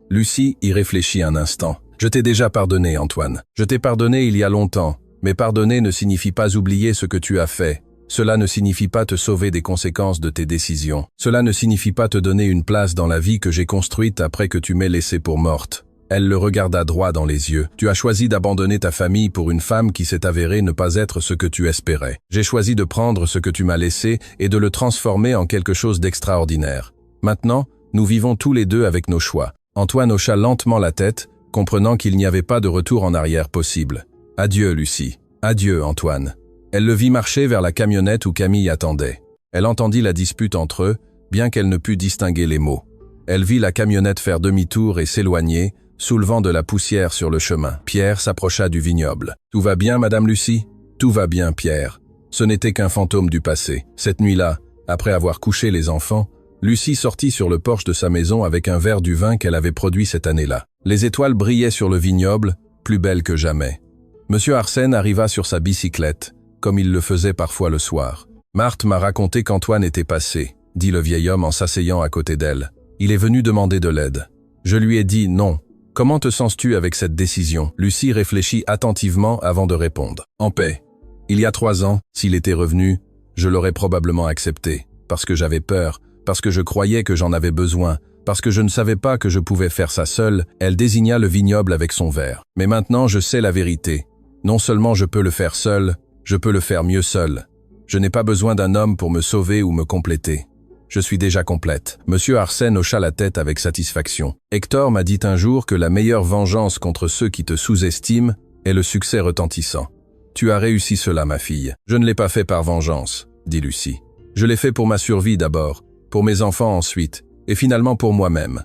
Speaker 1: Lucie y réfléchit un instant. « Je t'ai déjà pardonné, Antoine. Je t'ai pardonné il y a longtemps. Mais pardonner ne signifie pas oublier ce que tu as fait. Cela ne signifie pas te sauver des conséquences de tes décisions. Cela ne signifie pas te donner une place dans la vie que j'ai construite après que tu m'aies laissé pour morte. Elle le regarda droit dans les yeux. « Tu as choisi d'abandonner ta famille pour une femme qui s'est avérée ne pas être ce que tu espérais. J'ai choisi de prendre ce que tu m'as laissé et de le transformer en quelque chose d'extraordinaire. Maintenant, nous vivons tous les deux avec nos choix. » Antoine hocha lentement la tête, comprenant qu'il n'y avait pas de retour en arrière possible. « Adieu, Lucie. Adieu, Antoine. » Elle le vit marcher vers la camionnette où Camille attendait. Elle entendit la dispute entre eux, bien qu'elle ne pût distinguer les mots. Elle vit la camionnette faire demi-tour et s'éloigner, soulevant de la poussière sur le chemin. Pierre s'approcha du vignoble. « Tout va bien, Madame Lucie ?»« Tout va bien, Pierre. Ce n'était qu'un fantôme du passé. » Cette nuit-là, après avoir couché les enfants, Lucie sortit sur le porche de sa maison avec un verre du vin qu'elle avait produit cette année-là. Les étoiles brillaient sur le vignoble, plus belles que jamais. Monsieur Arsène arriva sur sa bicyclette, comme il le faisait parfois le soir. « Marthe m'a raconté qu'Antoine était passé, » dit le vieil homme en s'asseyant à côté d'elle. « Il est venu demander de l'aide. Je lui ai dit non. Comment te sens-tu avec cette décision ?» Lucie réfléchit attentivement avant de répondre. « En paix. Il y a 3 ans, s'il était revenu, je l'aurais probablement accepté, parce que j'avais peur, parce que je croyais que j'en avais besoin, parce que je ne savais pas que je pouvais faire ça seule. » Elle désigna le vignoble avec son verre. « Mais maintenant, je sais la vérité. Non seulement je peux le faire seul, je peux le faire mieux seul. Je n'ai pas besoin d'un homme pour me sauver ou me compléter. Je suis déjà complète. » Monsieur Arsène hocha la tête avec satisfaction. « Hector m'a dit un jour que la meilleure vengeance contre ceux qui te sous-estiment est le succès retentissant. Tu as réussi cela, ma fille. » « Je ne l'ai pas fait par vengeance, » dit Lucie. « Je l'ai fait pour ma survie d'abord, pour mes enfants ensuite, et finalement pour moi-même. »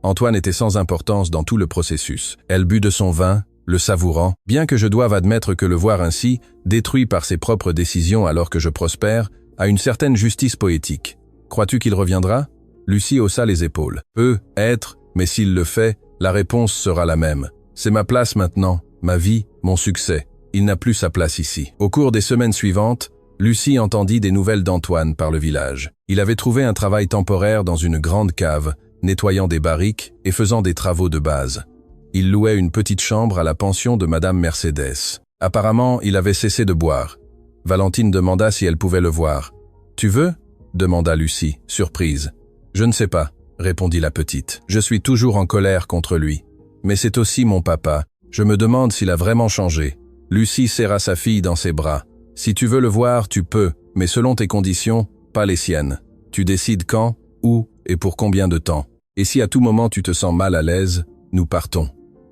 Speaker 1: Antoine était sans importance dans tout le processus. Elle but de son vin, le savourant, bien que je doive admettre que le voir ainsi, détruit par ses propres décisions alors que je prospère, a une certaine justice poétique. Crois-tu qu'il reviendra ? Lucie haussa les épaules. Peut être, mais s'il le fait, la réponse sera la même. C'est ma place maintenant, ma vie, mon succès. Il n'a plus sa place ici. Au cours des semaines suivantes, Lucie entendit des nouvelles d'Antoine par le village. Il avait trouvé un travail temporaire dans une grande cave, nettoyant des barriques et faisant des travaux de base. Il louait une petite chambre à la pension de Madame Mercedes. Apparemment, il avait cessé de boire. Valentine demanda si elle pouvait le voir. « Tu veux ?» demanda Lucie, surprise. « Je ne sais pas », répondit la petite. « Je suis toujours en colère contre lui. Mais c'est aussi mon papa. Je me demande s'il a vraiment changé. » Lucie serra sa fille dans ses bras. « Si tu veux le voir, tu peux, mais selon tes conditions, pas les siennes. Tu décides quand, où et pour combien de temps. Et si à tout moment tu te sens mal à l'aise, nous partons. »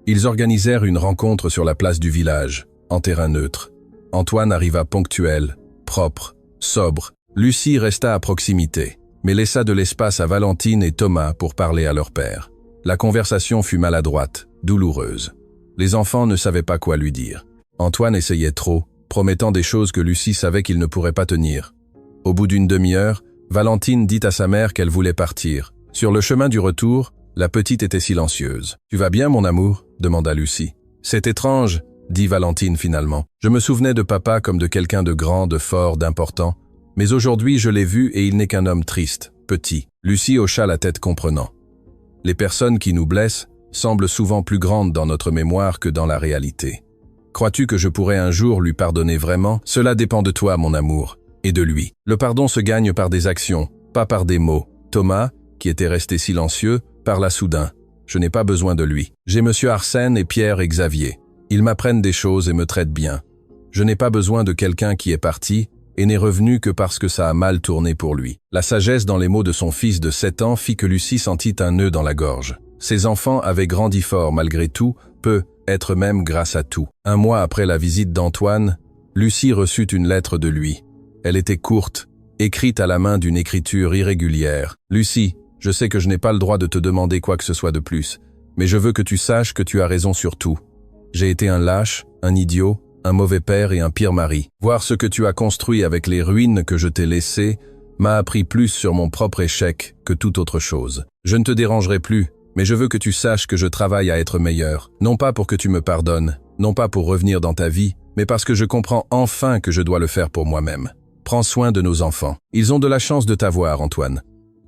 Speaker 1: Ils organisèrent une rencontre sur la place du village, en terrain neutre. Antoine arriva ponctuel, propre, sobre. Lucie resta à proximité, mais laissa de l'espace à Valentine et Thomas pour parler à leur père. La conversation fut maladroite, douloureuse. Les enfants ne savaient pas quoi lui dire. Antoine essayait trop, promettant des choses que Lucie savait qu'il ne pourrait pas tenir. Au bout d'une demi-heure, Valentine dit à sa mère qu'elle voulait partir. Sur le chemin du retour, la petite était silencieuse. « Tu vas bien, mon amour ?» demanda Lucie. « C'est étrange, » dit Valentine finalement. « Je me souvenais de papa comme de quelqu'un de grand, de fort, d'important. Mais aujourd'hui, je l'ai vu et il n'est qu'un homme triste, petit. » Lucie hocha la tête comprenant. « Les personnes qui nous blessent semblent souvent plus grandes dans notre mémoire que dans la réalité. Crois-tu que je pourrais un jour lui pardonner vraiment ? Cela dépend de toi, mon amour, et de lui. Le pardon se gagne par des actions, pas par des mots. » Thomas, qui était resté silencieux, parla soudain. « Je n'ai pas besoin de lui. J'ai Monsieur Arsène et Pierre et Xavier. Ils m'apprennent des choses et me traitent bien. Je n'ai pas besoin de quelqu'un qui est parti et n'est revenu que parce que ça a mal tourné pour lui. » La sagesse dans les mots de son fils de 7 ans fit que Lucie sentit un nœud dans la gorge. Ses enfants avaient grandi fort malgré tout, peut-être même grâce à tout. Un mois après la visite d'Antoine, Lucie reçut une lettre de lui. Elle était courte, écrite à la main d'une écriture irrégulière. « Lucie, je sais que je n'ai pas le droit de te demander quoi que ce soit de plus, mais je veux que tu saches que tu as raison sur tout. J'ai été un lâche, un idiot, un mauvais père et un pire mari. Voir ce que tu as construit avec les ruines que je t'ai laissées m'a appris plus sur mon propre échec que toute autre chose. Je ne te dérangerai plus, mais je veux que tu saches que je travaille à être meilleur, non pas pour que tu me pardonnes, non pas pour revenir dans ta vie, mais parce que je comprends enfin que je dois le faire pour moi-même. Prends soin de nos enfants. Ils ont de la chance de t'avoir, Antoine. »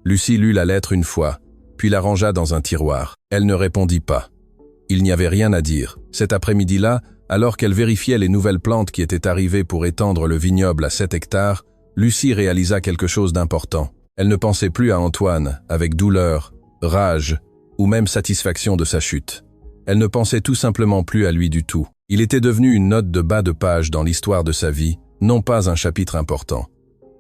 Speaker 1: Lucie lut la lettre une fois, puis la rangea dans un tiroir. Elle ne répondit pas. Il n'y avait rien à dire. Cet après-midi-là, alors qu'elle vérifiait les nouvelles plantes qui étaient arrivées pour étendre le vignoble à 7 hectares, Lucie réalisa quelque chose d'important. Elle ne pensait plus à Antoine, avec douleur, rage ou même satisfaction de sa chute. Elle ne pensait tout simplement plus à lui du tout. Il était devenu une note de bas de page dans l'histoire de sa vie, non pas un chapitre important.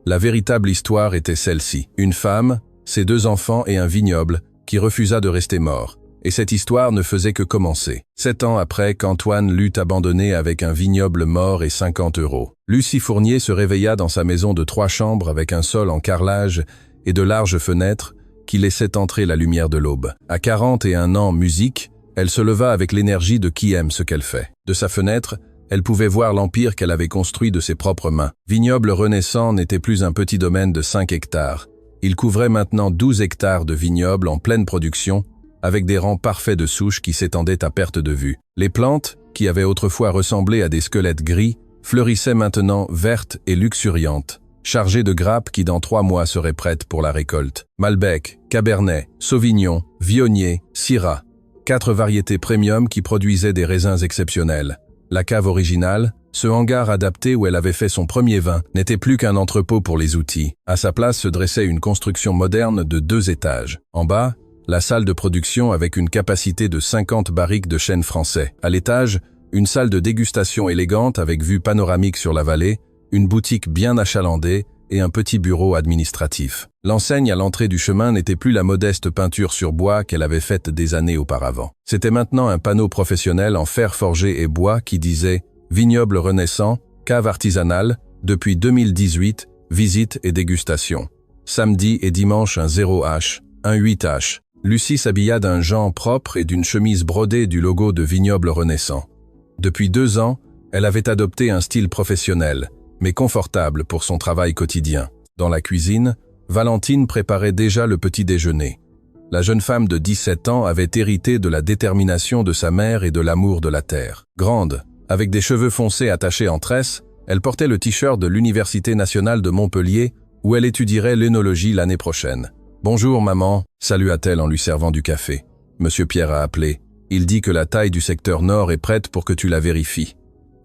Speaker 1: La véritable histoire était celle-ci. Une femme, ses 2 enfants et un vignoble qui refusa de rester mort. Et cette histoire ne faisait que commencer. 7 ans après qu'Antoine l'eut abandonné avec un vignoble mort et 50 €. Lucie Fournier se réveilla dans sa maison de 3 chambres avec un sol en carrelage et de larges fenêtres qui laissaient entrer la lumière de l'aube. À 41 ans musique, elle se leva avec l'énergie de qui aime ce qu'elle fait. De sa fenêtre, elle pouvait voir l'empire qu'elle avait construit de ses propres mains. Vignoble Renaissant n'était plus un petit domaine de 5 hectares. Il couvrait maintenant 12 hectares de vignobles en pleine production, avec des rangs parfaits de souches qui s'étendaient à perte de vue. Les plantes, qui avaient autrefois ressemblé à des squelettes gris, fleurissaient maintenant vertes et luxuriantes, chargées de grappes qui dans 3 mois seraient prêtes pour la récolte. Malbec, Cabernet, Sauvignon, Viognier, Syrah, 4 variétés premium qui produisaient des raisins exceptionnels. La cave originale, ce hangar adapté où elle avait fait son premier vin, n'était plus qu'un entrepôt pour les outils. À sa place se dressait une construction moderne de 2 étages. En bas, la salle de production avec une capacité de 50 barriques de chêne français. À l'étage, une salle de dégustation élégante avec vue panoramique sur la vallée, une boutique bien achalandée et un petit bureau administratif. L'enseigne à l'entrée du chemin n'était plus la modeste peinture sur bois qu'elle avait faite des années auparavant. C'était maintenant un panneau professionnel en fer forgé et bois qui disait « Vignoble Renaissant, cave artisanale, depuis 2018, visite et dégustation. Samedi et dimanche un 0H, un 8H. » Lucie s'habilla d'un jean propre et d'une chemise brodée du logo de Vignoble Renaissant. Depuis 2 ans, elle avait adopté un style professionnel, mais confortable pour son travail quotidien. Dans la cuisine, Valentine préparait déjà le petit déjeuner. La jeune femme de 17 ans avait hérité de la détermination de sa mère et de l'amour de la terre. Grande, avec des cheveux foncés attachés en tresse, elle portait le t-shirt de l'Université nationale de Montpellier, où elle étudierait l'œnologie l'année prochaine. « Bonjour maman », salua-t-elle en lui servant du café. « Monsieur Pierre a appelé. Il dit que la taille du secteur nord est prête pour que tu la vérifies. »«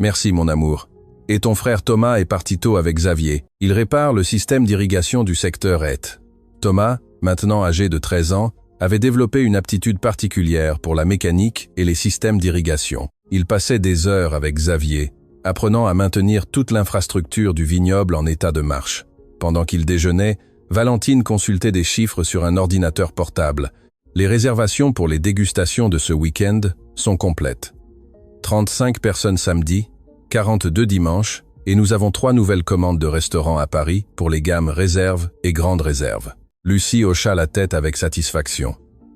Speaker 1: Merci mon amour. Et ton frère Thomas est parti tôt avec Xavier. Il répare le système d'irrigation du secteur est. » Thomas, maintenant âgé de 13 ans, avait développé une aptitude particulière pour la mécanique et les systèmes d'irrigation. Il passait des heures avec Xavier, apprenant à maintenir toute l'infrastructure du vignoble en état de marche. Pendant qu'il déjeunait, Valentine consultait des chiffres sur un ordinateur portable. Les réservations pour les dégustations de ce week-end sont complètes. 35 personnes samedi, 42 dimanche, et nous avons 3 nouvelles commandes de restaurants à Paris pour les gammes réserve et grande réserve. Lucie hocha la tête avec satisfaction.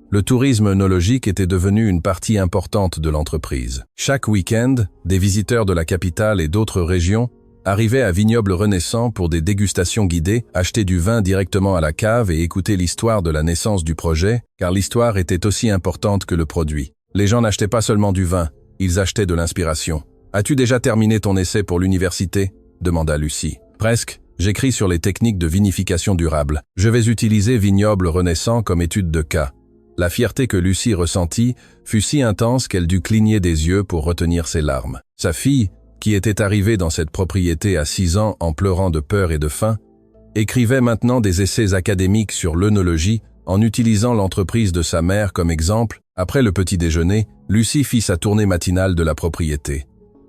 Speaker 1: Le tourisme œnologique était devenu une partie importante de l'entreprise. Chaque week-end, des visiteurs de la capitale et d'autres régions arrivaient à Vignoble Renaissant pour des dégustations guidées, acheter du vin directement à la cave et écouter l'histoire de la naissance du projet, car l'histoire était aussi importante que le produit. Les gens n'achetaient pas seulement du vin, ils achetaient de l'inspiration. « As-tu déjà terminé ton essai pour l'université » demanda Lucie. « Presque, j'écris sur les techniques de vinification durable. Je vais utiliser Vignoble Renaissant comme étude de cas. » La fierté que Lucie ressentit fut si intense qu'elle dut cligner des yeux pour retenir ses larmes. Sa fille, qui était arrivée dans cette propriété à 6 ans en pleurant de peur et de faim, écrivait maintenant des essais académiques sur l'œnologie en utilisant l'entreprise de sa mère comme exemple. Après le petit déjeuner, Lucie fit sa tournée matinale de la propriété.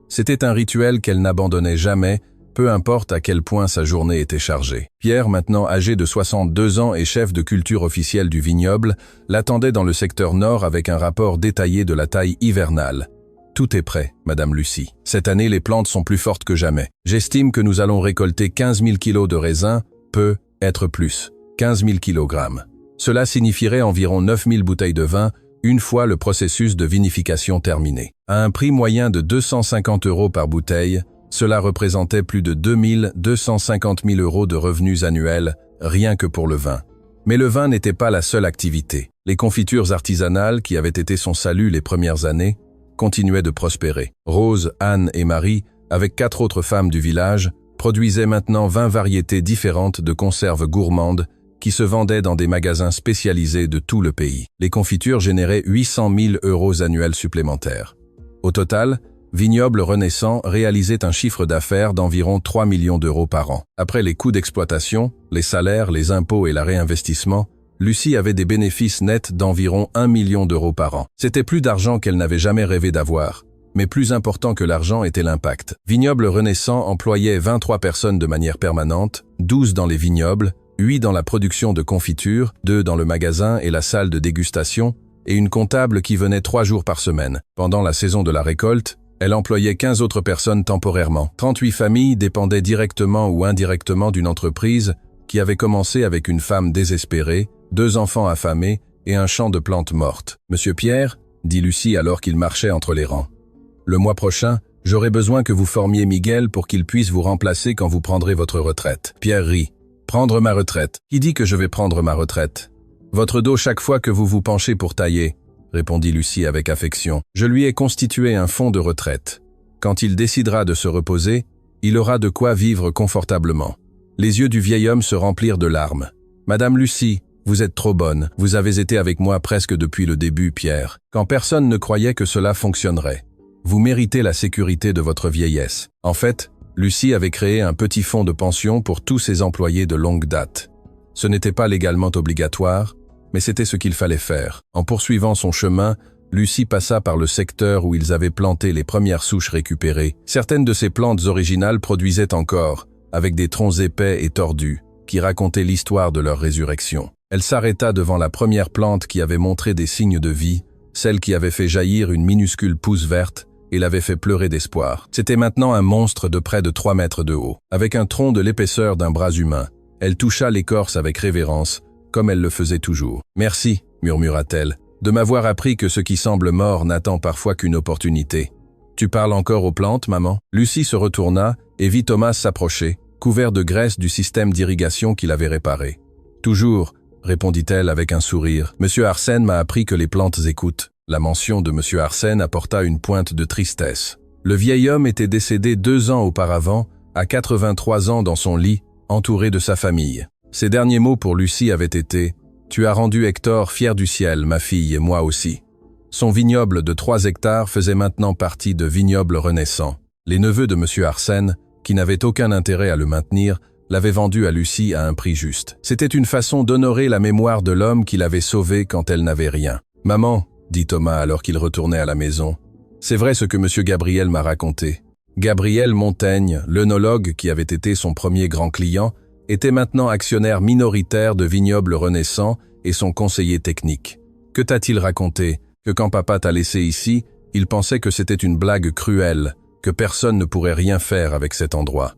Speaker 1: C'était un rituel qu'elle n'abandonnait jamais, peu importe à quel point sa journée était chargée. Pierre, maintenant âgé de 62 ans et chef de culture officielle du vignoble, l'attendait dans le secteur nord avec un rapport détaillé de la taille hivernale. « Tout est prêt, Madame Lucie. Cette année, les plantes sont plus fortes que jamais. J'estime que nous allons récolter 15 000 kilos de raisins, peut être plus, 15 000 kilogrammes. Cela signifierait environ 9 000 bouteilles de vin, une fois le processus de vinification terminé. À un prix moyen de 250 € par bouteille, cela représentait plus de 250 000 € de revenus annuels, rien que pour le vin. Mais le vin n'était pas la seule activité. Les confitures artisanales, qui avaient été son salut les premières années, continuaient de prospérer. Rose, Anne et Marie, avec 4 autres femmes du village, produisaient maintenant 20 variétés différentes de conserves gourmandes qui se vendaient dans des magasins spécialisés de tout le pays. Les confitures généraient 800 000 € annuels supplémentaires. Au total, Vignoble Renaissant réalisait un chiffre d'affaires d'environ 3 millions d'euros par an. Après les coûts d'exploitation, les salaires, les impôts et la réinvestissement, Lucie avait des bénéfices nets d'environ 1 million d'euros par an. C'était plus d'argent qu'elle n'avait jamais rêvé d'avoir. Mais plus important que l'argent était l'impact. Vignoble Renaissant employait 23 personnes de manière permanente, 12 dans les vignobles, 8 dans la production de confitures, 2 dans le magasin et la salle de dégustation, et une comptable qui venait 3 jours par semaine. Pendant la saison de la récolte, elle employait 15 autres personnes temporairement. 38 familles dépendaient directement ou indirectement d'une entreprise qui avait commencé avec une femme désespérée, 2 enfants affamés et un champ de plantes mortes. « Monsieur Pierre, » dit Lucie alors qu'il marchait entre les rangs. « Le mois prochain, j'aurai besoin que vous formiez Miguel pour qu'il puisse vous remplacer quand vous prendrez votre retraite. » Pierre rit. « Prendre ma retraite. Qui dit que je vais prendre ma retraite ? Votre dos chaque fois que vous vous penchez pour tailler, » répondit Lucie avec affection. « Je lui ai constitué un fonds de retraite. Quand il décidera de se reposer, il aura de quoi vivre confortablement. » Les yeux du vieil homme se remplirent de larmes. « Madame Lucie, vous êtes trop bonne. Vous avez été avec moi presque depuis le début, Pierre, quand personne ne croyait que cela fonctionnerait. Vous méritez la sécurité de votre vieillesse. » En fait, Lucie avait créé un petit fonds de pension pour tous ses employés de longue date. Ce n'était pas légalement obligatoire, mais c'était ce qu'il fallait faire. En poursuivant son chemin, Lucie passa par le secteur où ils avaient planté les premières souches récupérées. Certaines de ces plantes originales produisaient encore, avec des troncs épais et tordus, qui racontaient l'histoire de leur résurrection. Elle s'arrêta devant la première plante qui avait montré des signes de vie, celle qui avait fait jaillir une minuscule pousse verte et l'avait fait pleurer d'espoir. C'était maintenant un monstre de près de 3 mètres de haut. Avec un tronc de l'épaisseur d'un bras humain, elle toucha l'écorce avec révérence, comme elle le faisait toujours. « Merci, » murmura-t-elle, « de m'avoir appris que ce qui semble mort n'attend parfois qu'une opportunité. Tu parles encore aux plantes, maman ?» Lucie se retourna et vit Thomas s'approcher, couvert de graisse du système d'irrigation qu'il avait réparé. « Toujours, » répondit-elle avec un sourire. « Monsieur Arsène m'a appris que les plantes écoutent. » La mention de Monsieur Arsène apporta une pointe de tristesse. Le vieil homme était décédé 2 ans auparavant, à 83 ans dans son lit, entouré de sa famille. Ses derniers mots pour Lucie avaient été « Tu as rendu Hector fier du ciel, ma fille, et moi aussi. » Son vignoble de 3 hectares faisait maintenant partie de Vignoble Renaissant. Les neveux de Monsieur Arsène, qui n'avaient aucun intérêt à le maintenir, l'avaient vendu à Lucie à un prix juste. C'était une façon d'honorer la mémoire de l'homme qui l'avait sauvée quand elle n'avait rien. « Maman, » dit Thomas alors qu'il retournait à la maison, « c'est vrai ce que Monsieur Gabriel m'a raconté. Gabriel Montaigne, l'œnologue qui avait été son premier grand client, était maintenant actionnaire minoritaire de Vignoble Renaissant et son conseiller technique. Que t'a-t-il raconté? Que quand papa t'a laissé ici, il pensait que c'était une blague cruelle, que personne ne pourrait rien faire avec cet endroit. »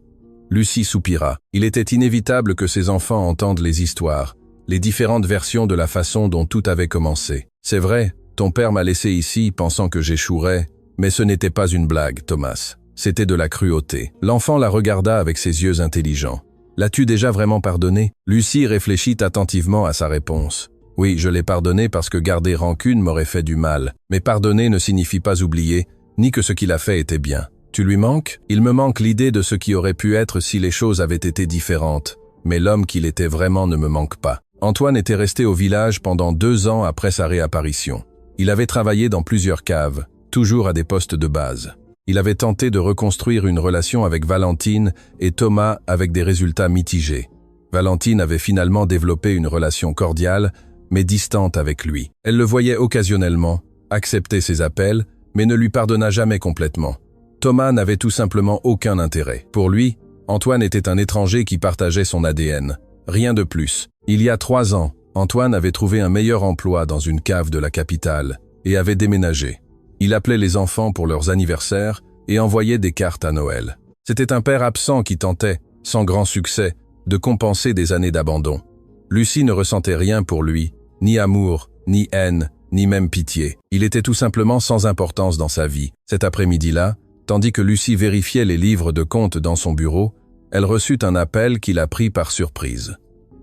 Speaker 1: Lucie soupira. Il était inévitable que ses enfants entendent les histoires, les différentes versions de la façon dont tout avait commencé. « C'est vrai, ton père m'a laissé ici pensant que j'échouerais, mais ce n'était pas une blague, Thomas. C'était de la cruauté. » L'enfant la regarda avec ses yeux intelligents. « L'as-tu déjà vraiment pardonné ?» Lucie réfléchit attentivement à sa réponse. « Oui, je l'ai pardonné parce que garder rancune m'aurait fait du mal. Mais pardonner ne signifie pas oublier, ni que ce qu'il a fait était bien. Tu lui manques ? Il me manque l'idée de ce qui aurait pu être si les choses avaient été différentes. Mais l'homme qu'il était vraiment ne me manque pas. » Antoine était resté au village pendant 2 ans après sa réapparition. Il avait travaillé dans plusieurs caves, toujours à des postes de base. Il avait tenté de reconstruire une relation avec Valentine et Thomas avec des résultats mitigés. Valentine avait finalement développé une relation cordiale, mais distante avec lui. Elle le voyait occasionnellement, acceptait ses appels, mais ne lui pardonna jamais complètement. Thomas n'avait tout simplement aucun intérêt. Pour lui, Antoine était un étranger qui partageait son ADN. Rien de plus. Il y a 3 ans, Antoine avait trouvé un meilleur emploi dans une cave de la capitale et avait déménagé. Il appelait les enfants pour leurs anniversaires et envoyait des cartes à Noël. C'était un père absent qui tentait, sans grand succès, de compenser des années d'abandon. Lucie ne ressentait rien pour lui, ni amour, ni haine, ni même pitié. Il était tout simplement sans importance dans sa vie. Cet après-midi-là, tandis que Lucie vérifiait les livres de compte dans son bureau, elle reçut un appel qui la prit par surprise.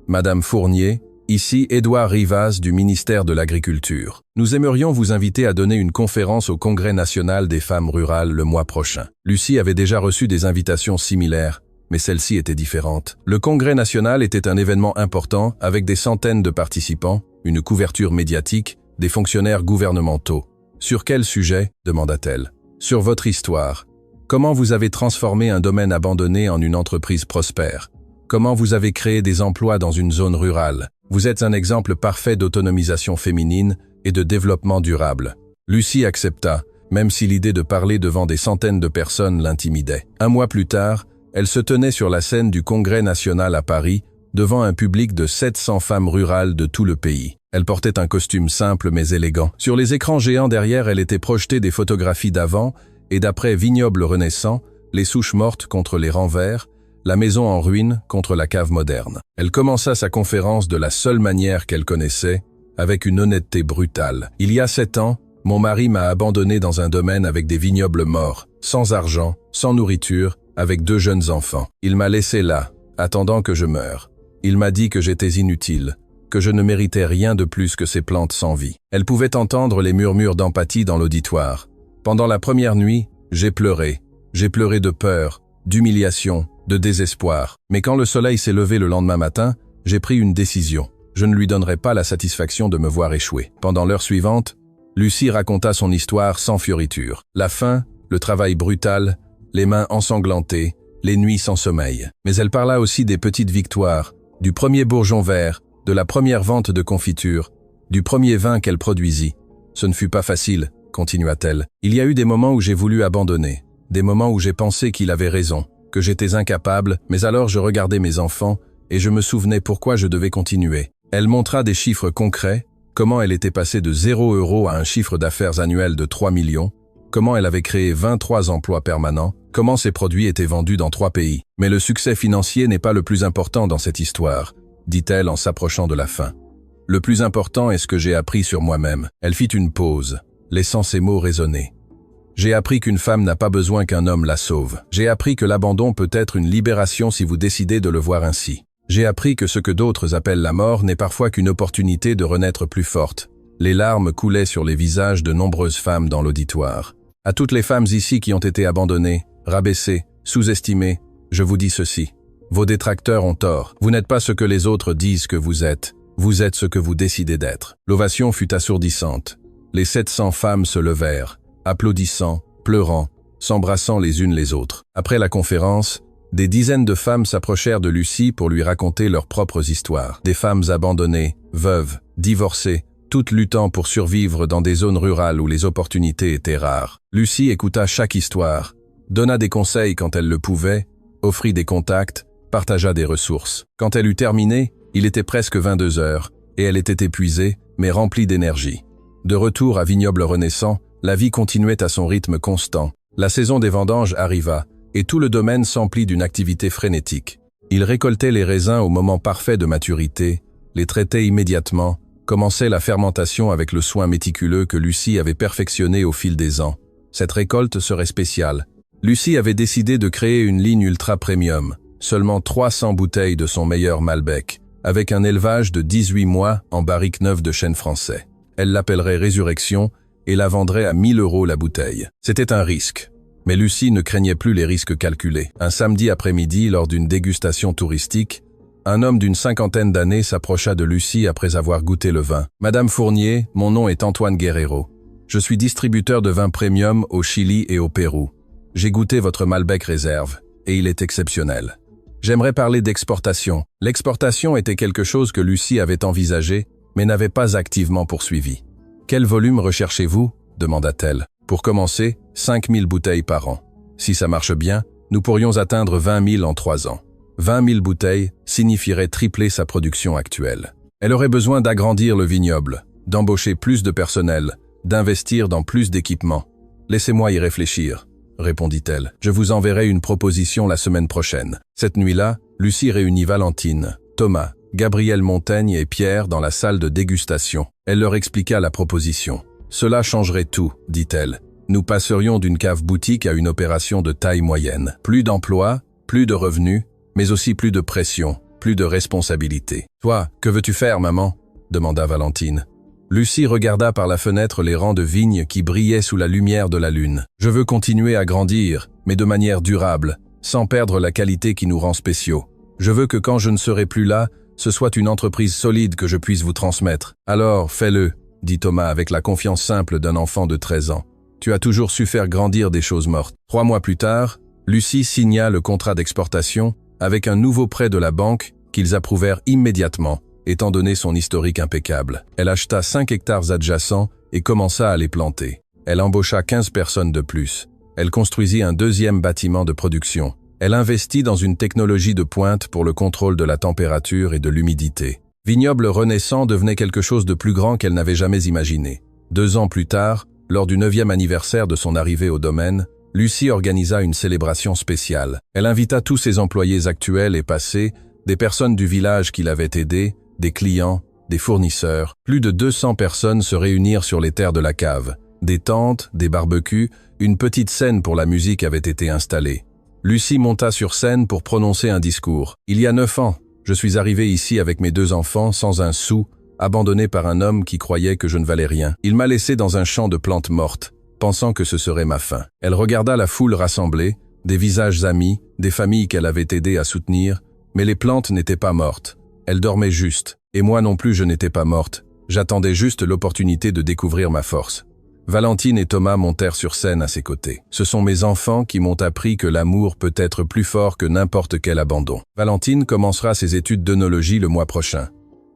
Speaker 1: « Madame Fournier, ici Édouard Rivas du ministère de l'Agriculture. Nous aimerions vous inviter à donner une conférence au Congrès national des femmes rurales le mois prochain. » Lucie avait déjà reçu des invitations similaires, mais celle-ci était différente. Le Congrès national était un événement important avec des centaines de participants, une couverture médiatique, des fonctionnaires gouvernementaux. « Sur quel sujet ?» demanda-t-elle. « Sur votre histoire. Comment vous avez transformé un domaine abandonné en une entreprise prospère? Comment vous avez créé des emplois dans une zone rurale? Vous êtes un exemple parfait d'autonomisation féminine et de développement durable. » Lucie accepta, même si l'idée de parler devant des centaines de personnes l'intimidait. Un mois plus tard, elle se tenait sur la scène du Congrès national à Paris, devant un public de 700 femmes rurales de tout le pays. Elle portait un costume simple mais élégant. Sur les écrans géants derrière, elle était projetée des photographies d'avant et d'après vignobles renaissants, les souches mortes contre les rangs verts, la maison en ruine contre la cave moderne. Elle commença sa conférence de la seule manière qu'elle connaissait, avec une honnêteté brutale. « Il y a 7 ans, mon mari m'a abandonné dans un domaine avec des vignobles morts, sans argent, sans nourriture, avec 2 jeunes enfants. Il m'a laissé là, attendant que je meure. Il m'a dit que j'étais inutile, que je ne méritais rien de plus que ces plantes sans vie. » Elle pouvait entendre les murmures d'empathie dans l'auditoire. « Pendant la première nuit, j'ai pleuré de peur, d'humiliation, de désespoir. Mais quand le soleil s'est levé le lendemain matin, j'ai pris une décision. Je ne lui donnerai pas la satisfaction de me voir échouer. » Pendant l'heure suivante, Lucie raconta son histoire sans fioriture. La faim, le travail brutal, les mains ensanglantées, les nuits sans sommeil. Mais elle parla aussi des petites victoires, du premier bourgeon vert, de la première vente de confiture, du premier vin qu'elle produisit. « Ce ne fut pas facile, » continua-t-elle. « Il y a eu des moments où j'ai voulu abandonner, des moments où j'ai pensé qu'il avait raison, que j'étais incapable, mais alors je regardais mes enfants et je me souvenais pourquoi je devais continuer. » Elle montra des chiffres concrets, comment elle était passée de 0 € à un chiffre d'affaires annuel de 3 millions, comment elle avait créé 23 emplois permanents, comment ses produits étaient vendus dans 3 pays. « Mais le succès financier n'est pas le plus important dans cette histoire, » dit-elle en s'approchant de la fin. « Le plus important est ce que j'ai appris sur moi-même. » Elle fit une pause, laissant ces mots résonner. « J'ai appris qu'une femme n'a pas besoin qu'un homme la sauve. J'ai appris que l'abandon peut être une libération si vous décidez de le voir ainsi. J'ai appris que ce que d'autres appellent la mort n'est parfois qu'une opportunité de renaître plus forte. » Les larmes coulaient sur les visages de nombreuses femmes dans l'auditoire. « À toutes les femmes ici qui ont été abandonnées, rabaissées, sous-estimées, je vous dis ceci. Vos détracteurs ont tort. Vous n'êtes pas ce que les autres disent que vous êtes. Vous êtes ce que vous décidez d'être. » L'ovation fut assourdissante. Les 700 femmes se levèrent, applaudissant, pleurant, s'embrassant les unes les autres. Après la conférence, des dizaines de femmes s'approchèrent de Lucie pour lui raconter leurs propres histoires. Des femmes abandonnées, veuves, divorcées, toutes luttant pour survivre dans des zones rurales où les opportunités étaient rares. Lucie écouta chaque histoire, donna des conseils quand elle le pouvait, offrit des contacts, partagea des ressources. Quand elle eut terminé, il était presque 22 heures, et elle était épuisée, mais remplie d'énergie. De retour à Vignoble Renaissant, la vie continuait à son rythme constant. La saison des vendanges arriva, et tout le domaine s'emplit d'une activité frénétique. Il récoltait les raisins au moment parfait de maturité, les traitait immédiatement, commençait la fermentation avec le soin méticuleux que Lucie avait perfectionné au fil des ans. Cette récolte serait spéciale. Lucie avait décidé de créer une ligne ultra premium, seulement 300 bouteilles de son meilleur Malbec, avec un élevage de 18 mois en barrique neuve de chêne français. Elle l'appellerait Résurrection et la vendrait à 1 000 € la bouteille. C'était un risque. Mais Lucie ne craignait plus les risques calculés. Un samedi après-midi, lors d'une dégustation touristique, un homme d'une 50aine d'années s'approcha de Lucie après avoir goûté le vin. « Madame Fournier, mon nom est Antoine Guerrero. Je suis distributeur de vins premium au Chili et au Pérou. J'ai goûté votre Malbec Réserve, et il est exceptionnel. J'aimerais parler d'exportation. » L'exportation était quelque chose que Lucie avait envisagé, mais n'avait pas activement poursuivi. « Quel volume recherchez-vous » demanda-t-elle. « Pour commencer, 5 000 bouteilles par an. Si ça marche bien, nous pourrions atteindre 20 000 en 3 ans. 20 000 bouteilles signifierait tripler sa production actuelle. Elle aurait besoin d'agrandir le vignoble, d'embaucher plus de personnel, d'investir dans plus d'équipements. Laissez-moi y réfléchir, répondit-elle. Je vous enverrai une proposition la semaine prochaine. Cette nuit-là, Lucie réunit Valentine, Thomas, Gabriel Montaigne et Pierre dans la salle de dégustation. Elle leur expliqua la proposition. Cela changerait tout, dit-elle. Nous passerions d'une cave boutique à une opération de taille moyenne. Plus d'emplois, plus de revenus, mais aussi plus de pression, plus de responsabilité. « Toi, que veux-tu faire, maman ?» demanda Valentine. Lucie regarda par la fenêtre les rangs de vignes qui brillaient sous la lumière de la lune. « Je veux continuer à grandir, mais de manière durable, sans perdre la qualité qui nous rend spéciaux. Je veux que quand je ne serai plus là, ce soit une entreprise solide que je puisse vous transmettre. Alors, fais-le, dit Thomas avec la confiance simple d'un enfant de 13 ans. Tu as toujours su faire grandir des choses mortes. 3 mois plus tard, Lucie signa le contrat d'exportation avec un nouveau prêt de la banque qu'ils approuvèrent immédiatement, étant donné son historique impeccable. Elle acheta 5 hectares adjacents et commença à les planter. Elle embaucha 15 personnes de plus. Elle construisit un deuxième bâtiment de production. Elle investit dans une technologie de pointe pour le contrôle de la température et de l'humidité. Vignoble Renaissant devenait quelque chose de plus grand qu'elle n'avait jamais imaginé. 2 ans plus tard, lors du 9e anniversaire de son arrivée au domaine, Lucie organisa une célébration spéciale. Elle invita tous ses employés actuels et passés, des personnes du village qui l'avaient aidé, des clients, des fournisseurs. Plus de 200 personnes se réunirent sur les terres de la cave. Des tentes, des barbecues, une petite scène pour la musique avait été installée. Lucie monta sur scène pour prononcer un discours. « Il y a 9 ans, je suis arrivée ici avec mes 2 enfants, sans un sou, abandonné par un homme qui croyait que je ne valais rien. Il m'a laissé dans un champ de plantes mortes, pensant que ce serait ma fin. » Elle regarda la foule rassemblée, des visages amis, des familles qu'elle avait aidé à soutenir, mais les plantes n'étaient pas mortes. Elles dormaient juste. Et moi non plus je n'étais pas morte. J'attendais juste l'opportunité de découvrir ma force. Valentine et Thomas montèrent sur scène à ses côtés. Ce sont mes enfants qui m'ont appris que l'amour peut être plus fort que n'importe quel abandon. Valentine commencera ses études d'œnologie le mois prochain.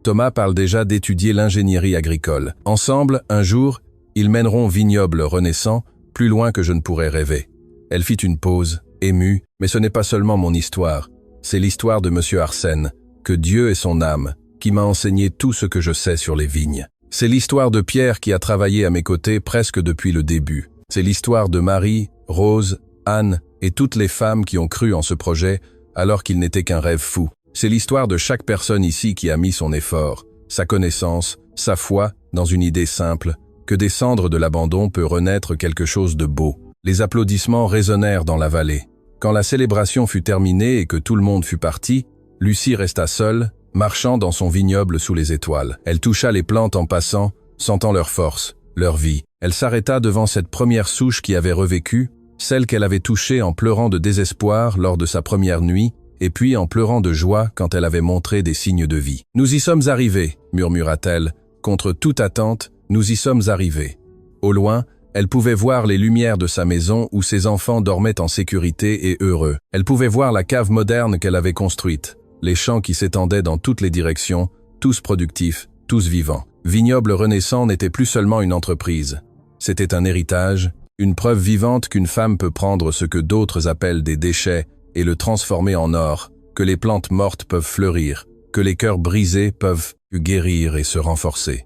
Speaker 1: Thomas parle déjà d'étudier l'ingénierie agricole. Ensemble, un jour, ils mèneront Vignoble Renaissant plus loin que je ne pourrais rêver. Elle fit une pause, émue, mais ce n'est pas seulement mon histoire. C'est l'histoire de Monsieur Arsène, que Dieu ait son âme, qui m'a enseigné tout ce que je sais sur les vignes. C'est l'histoire de Pierre qui a travaillé à mes côtés presque depuis le début. C'est l'histoire de Marie, Rose, Anne et toutes les femmes qui ont cru en ce projet alors qu'il n'était qu'un rêve fou. C'est l'histoire de chaque personne ici qui a mis son effort, sa connaissance, sa foi dans une idée simple, que des cendres de l'abandon peut renaître quelque chose de beau. Les applaudissements résonnèrent dans la vallée. Quand la célébration fut terminée et que tout le monde fut parti, Lucie resta seule, marchant dans son vignoble sous les étoiles. Elle toucha les plantes en passant, sentant leur force, leur vie. Elle s'arrêta devant cette première souche qui avait revécu, celle qu'elle avait touchée en pleurant de désespoir lors de sa première nuit, et puis en pleurant de joie quand elle avait montré des signes de vie. « Nous y sommes arrivés », murmura-t-elle. Contre toute attente, nous y sommes arrivés. Au loin, elle pouvait voir les lumières de sa maison où ses enfants dormaient en sécurité et heureux. Elle pouvait voir la cave moderne qu'elle avait construite, les champs qui s'étendaient dans toutes les directions, tous productifs, tous vivants. Vignoble Renaissant n'était plus seulement une entreprise. C'était un héritage, une preuve vivante qu'une femme peut prendre ce que d'autres appellent des déchets et le transformer en or, que les plantes mortes peuvent fleurir, que les cœurs brisés peuvent guérir et se renforcer.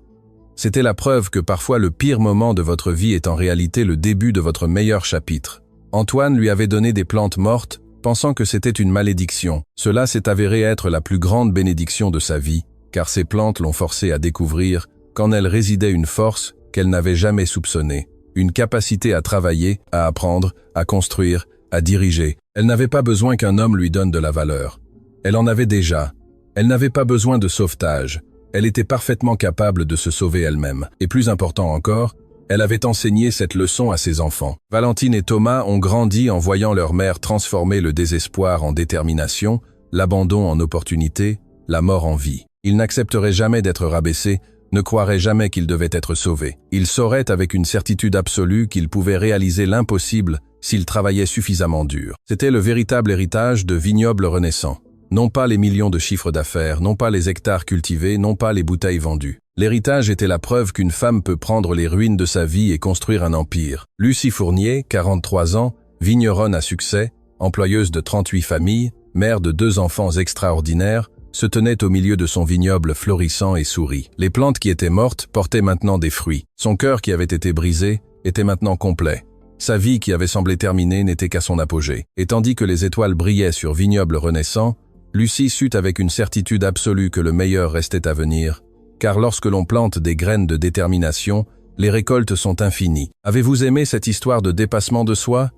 Speaker 1: C'était la preuve que parfois le pire moment de votre vie est en réalité le début de votre meilleur chapitre. Antoine lui avait donné des plantes mortes, pensant que c'était une malédiction. Cela s'est avéré être la plus grande bénédiction de sa vie, car ces plantes l'ont forcé à découvrir qu'en elle résidait une force qu'elle n'avait jamais soupçonnée, une capacité à travailler, à apprendre, à construire, à diriger. Elle n'avait pas besoin qu'un homme lui donne de la valeur. Elle en avait déjà. Elle n'avait pas besoin de sauvetage. Elle était parfaitement capable de se sauver elle-même. Et plus important encore, elle avait enseigné cette leçon à ses enfants. Valentine et Thomas ont grandi en voyant leur mère transformer le désespoir en détermination, l'abandon en opportunité, la mort en vie. Ils n'accepteraient jamais d'être rabaissés, ne croiraient jamais qu'ils devaient être sauvés. Ils sauraient avec une certitude absolue qu'ils pouvaient réaliser l'impossible s'ils travaillaient suffisamment dur. C'était le véritable héritage de Vignoble Renaissant. Non pas les millions de chiffres d'affaires, non pas les hectares cultivés, non pas les bouteilles vendues. L'héritage était la preuve qu'une femme peut prendre les ruines de sa vie et construire un empire. Lucie Fournier, 43 ans, vigneronne à succès, employeuse de 38 familles, mère de 2 enfants extraordinaires, se tenait au milieu de son vignoble florissant et sourit. Les plantes qui étaient mortes portaient maintenant des fruits. Son cœur qui avait été brisé était maintenant complet. Sa vie qui avait semblé terminée n'était qu'à son apogée. Et tandis que les étoiles brillaient sur Vignoble Renaissant, Lucie sut avec une certitude absolue que le meilleur restait à venir, car lorsque l'on plante des graines de détermination, les récoltes sont infinies. Avez-vous aimé cette histoire de dépassement de soi?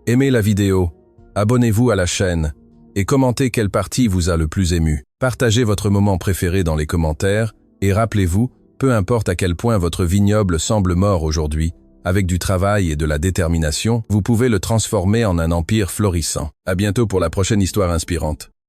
Speaker 1: Aimez la vidéo, abonnez-vous à la chaîne, et commentez quelle partie vous a le plus ému. Partagez votre moment préféré dans les commentaires, et rappelez-vous, peu importe à quel point votre vignoble semble mort aujourd'hui, avec du travail et de la détermination, vous pouvez le transformer en un empire florissant. À bientôt pour la prochaine histoire inspirante.